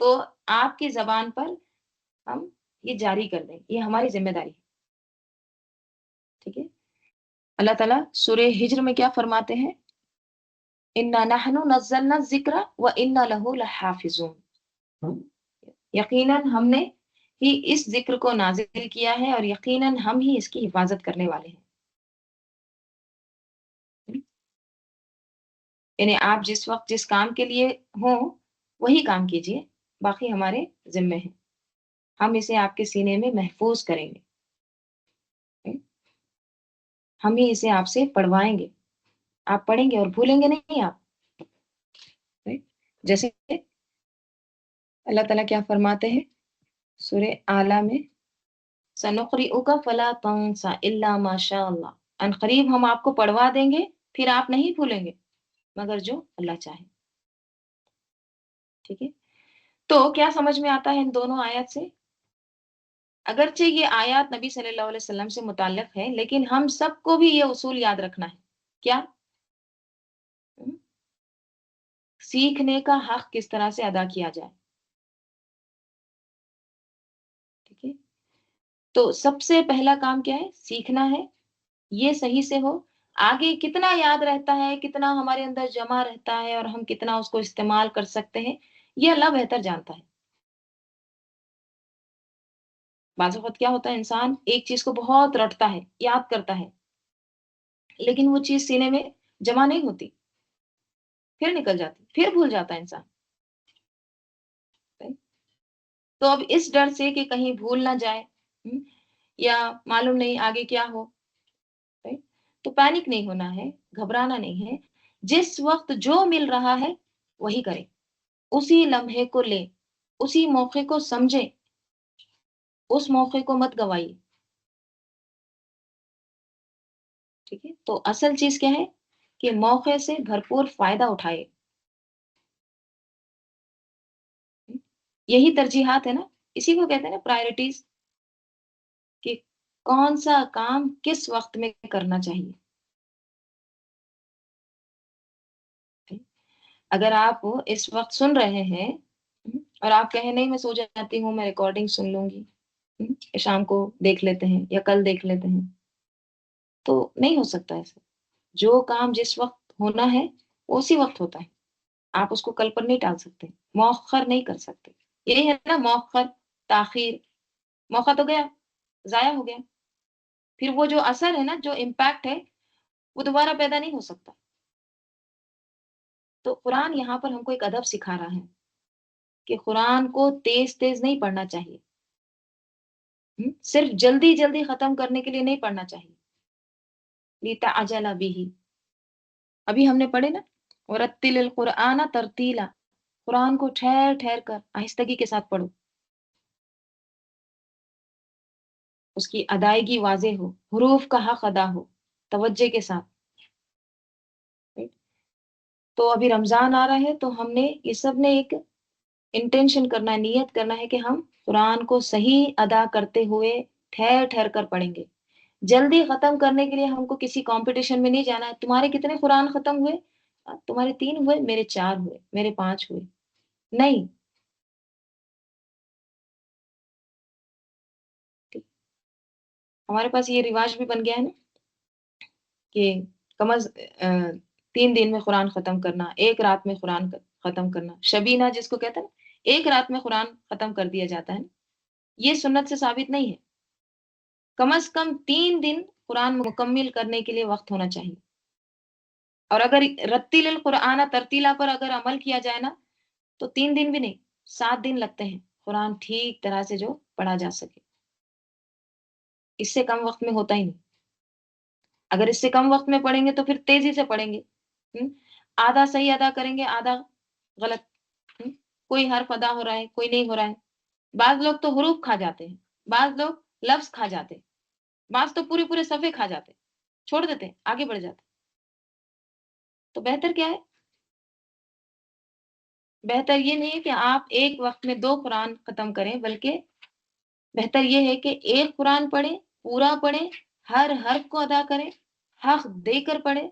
تو آپ کی زبان پر ہم یہ جاری کر دیں، یہ ہماری ذمہ داری ہے، ٹھیک ہے؟ اللہ تعالیٰ سورہ ہجر میں کیا فرماتے ہیں؟ اِنَّا نَحْنُ نَزَّلْنَا الذِّكْرَ وَإِنَّا لَهُ لَحَافِظُونَ، یقیناً ہم نے ہی اس ذکر کو نازل کیا ہے اور یقیناً ہم ہی اس کی حفاظت کرنے والے ہیں۔ یعنی آپ جس وقت جس کام کے لیے ہوں وہی کام کیجئے، باقی ہمارے ذمے ہیں، ہم اسے آپ کے سینے میں محفوظ کریں گے، ہم ہی اسے آپ سے پڑھوائیں گے، آپ پڑھیں گے اور بھولیں گے نہیں آپ، جیسے اللہ تعالیٰ کیا فرماتے ہیں سورہ اعلیٰ میں سَنُقْرِئُكَ فَلَا تَنسَ إِلَّا مَا شَاءَ اللَّهُ، ان قریب ہم آپ کو پڑھوا دیں گے پھر آپ نہیں بھولیں گے مگر جو اللہ چاہے، ٹھیک ہے؟ تو کیا سمجھ میں آتا ہے ان دونوں آیات سے؟ اگرچہ یہ آیات نبی صلی اللہ علیہ وسلم سے متعلق ہے لیکن ہم سب کو بھی یہ اصول یاد رکھنا ہے، کیا؟ سیکھنے کا حق کس طرح سے ادا کیا جائے، ٹھیک ہے؟ تو سب سے پہلا کام کیا ہے؟ سیکھنا ہے، یہ صحیح سے ہو، آگے کتنا یاد رہتا ہے، کتنا ہمارے اندر جمع رہتا ہے اور ہم کتنا اس کو استعمال کر سکتے ہیں، یہ اللہ بہتر جانتا ہے۔ بعض اوقات کیا ہوتا ہے، انسان ایک چیز کو بہت رٹتا ہے، یاد کرتا ہے، لیکن وہ چیز سینے میں جمع نہیں ہوتی، پھر نکل جاتی، پھر بھول جاتا ہے انسان۔ تو اب اس ڈر سے کہ کہیں بھول نہ جائے، ہم، یا معلوم نہیں آگے کیا ہو، right؟ تو پینک نہیں ہونا ہے، گھبرانا نہیں ہے، جس وقت جو مل رہا ہے وہی کریں، اسی لمحے کو لیں، اسی موقع کو سمجھیں، اس موقع کو مت گوائیے، ٹھیک ہے؟ تو اصل چیز کیا ہے کہ موقع سے بھرپور فائدہ اٹھائے، یہی ترجیحات ہے نا، اسی کو کہتے ہیں نا پرائرٹیز، کہ کون سا کام کس وقت میں کرنا چاہیے۔ اگر آپ اس وقت سن رہے ہیں اور آپ کہیں نہیں میں سو جاتی ہوں، میں ریکارڈنگ سن لوں گی، شام کو دیکھ لیتے ہیں یا کل دیکھ لیتے ہیں، تو نہیں ہو سکتا ایسا. جو کام جس وقت ہونا ہے وہ اسی وقت ہوتا ہے. آپ اس کو کل پر نہیں ٹال سکتے، مؤخر نہیں کر سکتے. یہی ہے نا مؤخر، تاخیر. موقع تو گیا، ضائع ہو گیا. پھر وہ جو اثر ہے نا، جو امپیکٹ ہے، وہ دوبارہ پیدا نہیں ہو سکتا. تو قرآن یہاں پر ہم کو ایک ادب سکھا رہا ہے کہ قرآن کو تیز تیز نہیں پڑھنا چاہیے. صرف جلدی جلدی ختم کرنے کے لیے نہیں پڑھنا چاہیے. لِتَعْجَلَ بِهِ. ابھی ہم نے پڑھے نا، وَرَتِّلِ الْقُرْآنَ تَرْتِيلًا. قرآن کو ٹھہر ٹھہر کر آہستگی کے ساتھ پڑھو، اس کی ادائیگی واضح ہو، حروف کا حق ادا ہو، توجہ کے ساتھ. تو ابھی رمضان آ رہا ہے تو ہم نے یہ سب نے ایک انٹینشن کرنا ہے، نیت کرنا ہے کہ ہم قرآن کو صحیح ادا کرتے ہوئے ٹھہر ٹھہر کر پڑھیں گے. جلدی ختم کرنے کے لیے ہم کو کسی کمپٹیشن میں نہیں جانا ہے. تمہارے کتنے قرآن ختم ہوئے؟ تمہارے 3 ہوئے، میرے 4 ہوئے، میرے 5 ہوئے. نہیں. ہمارے پاس یہ رواج بھی بن گیا ہے نا کہ کم از 3 دن میں قرآن ختم کرنا، ایک رات میں قرآن ختم کرنا. شبینہ جس کو کہتے ہیں نا، ایک رات میں قرآن ختم کر دیا جاتا ہے نا. یہ سنت سے ثابت نہیں ہے. کم از کم 3 دن قرآن مکمل کرنے کے لیے وقت ہونا چاہیے. اور اگر رتیل القرآن ترتیلا پر اگر عمل کیا جائے نا تو 3 دن بھی نہیں، 7 دن لگتے ہیں قرآن ٹھیک طرح سے جو پڑھا جا سکے. اس سے کم وقت میں ہوتا ہی نہیں. اگر اس سے کم وقت میں پڑھیں گے تو پھر تیزی سے پڑھیں گے. ہم، آدھا صحیح ادا کریں گے، آدھا غلط. ہم، کوئی حرف ادا ہو رہا ہے، کوئی نہیں ہو رہا ہے. بعض لوگ تو حروف کھا جاتے ہیں، بعض لوگ لفظ کھا جاتے ہیں، بعض تو پورے پورے صفحے کھا جاتے ہیں، چھوڑ دیتے ہیں، آگے بڑھ جاتے ہیں. تو بہتر کیا ہے؟ بہتر یہ نہیں ہے کہ آپ ایک وقت میں 2 قرآن ختم کریں، بلکہ بہتر یہ ہے کہ ایک قرآن پڑھیں، پورا پڑھیں، ہر حرف کو ادا کریں، حق دے کر پڑھیں.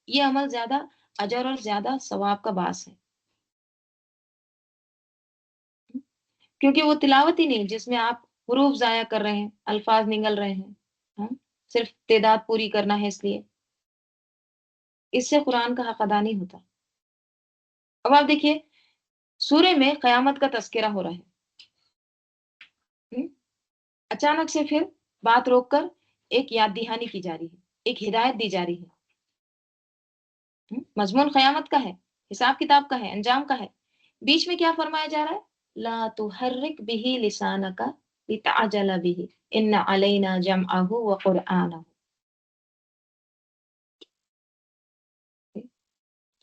یہ عمل زیادہ اجر اور زیادہ ثواب کا باعث ہے. کیونکہ وہ تلاوت ہی نہیں جس میں آپ حروف ضائع کر رہے ہیں، الفاظ نگل رہے ہیں. ہاں، صرف تعداد پوری کرنا ہے اس لیے. اس سے قرآن کا حق ادا نہیں ہوتا. اب آپ دیکھیے سورے میں قیامت کا تذکرہ ہو رہا ہے. اچانک سے پھر بات روک کر ایک یاد دہانی کی جا رہی ہے، ایک ہدایت دی جا رہی ہے. مضمون قیامت کا ہے، حساب کتاب کا ہے، انجام کا ہے. بیچ میں کیا فرمایا جا رہا ہے؟ لا تحرک به لسانک لتعجل به ان علینا جمعه وقرآنہ.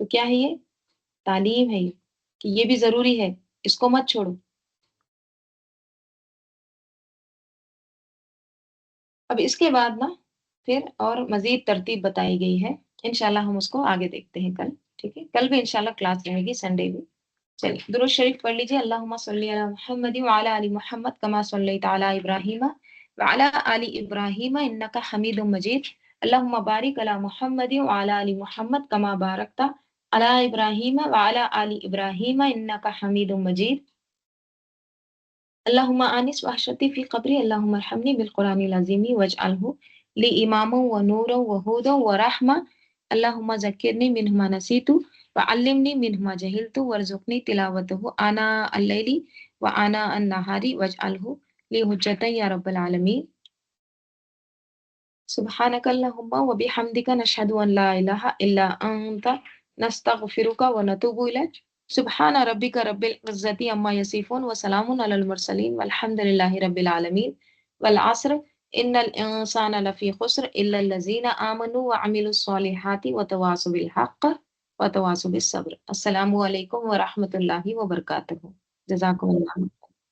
تو کیا ہے یہ؟ تعلیم ہے یہ کہ یہ بھی ضروری ہے، اس کو مت چھوڑو. اب اس کے بعد نا پھر اور مزید ترتیب بتائی گئی ہے. انشاءاللہ ہم اس کو آگے دیکھتے ہیں کل. ٹھیک ہے، کل بھی انشاءاللہ کلاس رہے گی، سنڈے بھی. چلیے درود شریف پڑھ لیجیے. اللہم صلی علی محمد وعلی آل محمد کما صلیت علی ابراہیم وعلی آل ابراہیم انک حمید مجید. اللہم بارک علی محمد وعلی آل محمد کما بارکت علی ابراہیم وعلی آل ابراہیم انک حمید مجید. اللہم آنس وحشتی فی قبری. اللہم ارحمنی بالقرآن العظیم واجعلہ لی اماما و نورا و ہدا و رحمہ. اللہم ذکرنی منہ ما نسیت وعلمنی منہ ما جہلت وارزقنی تلاوتہ آناء اللیل وآناء النہار واجعلہ لی حجتا یا رب العالمین. سبحانک اللہم وبحمدک نشہد ان لا الہ الا انت نستغفرک ونتوب الیک. سبحان ربک رب العزة عما یصفون وسلام علی المرسلین والحمد للہ رب العالمین. والعصر ان الانسان لفی خسر الا الذین آمنوا وعملوا الصالحات وتواصوا بالحق وتواصوا بالصبر. السلام علیکم ورحمۃ اللہ وبرکاتہ. جزاکم اللہ.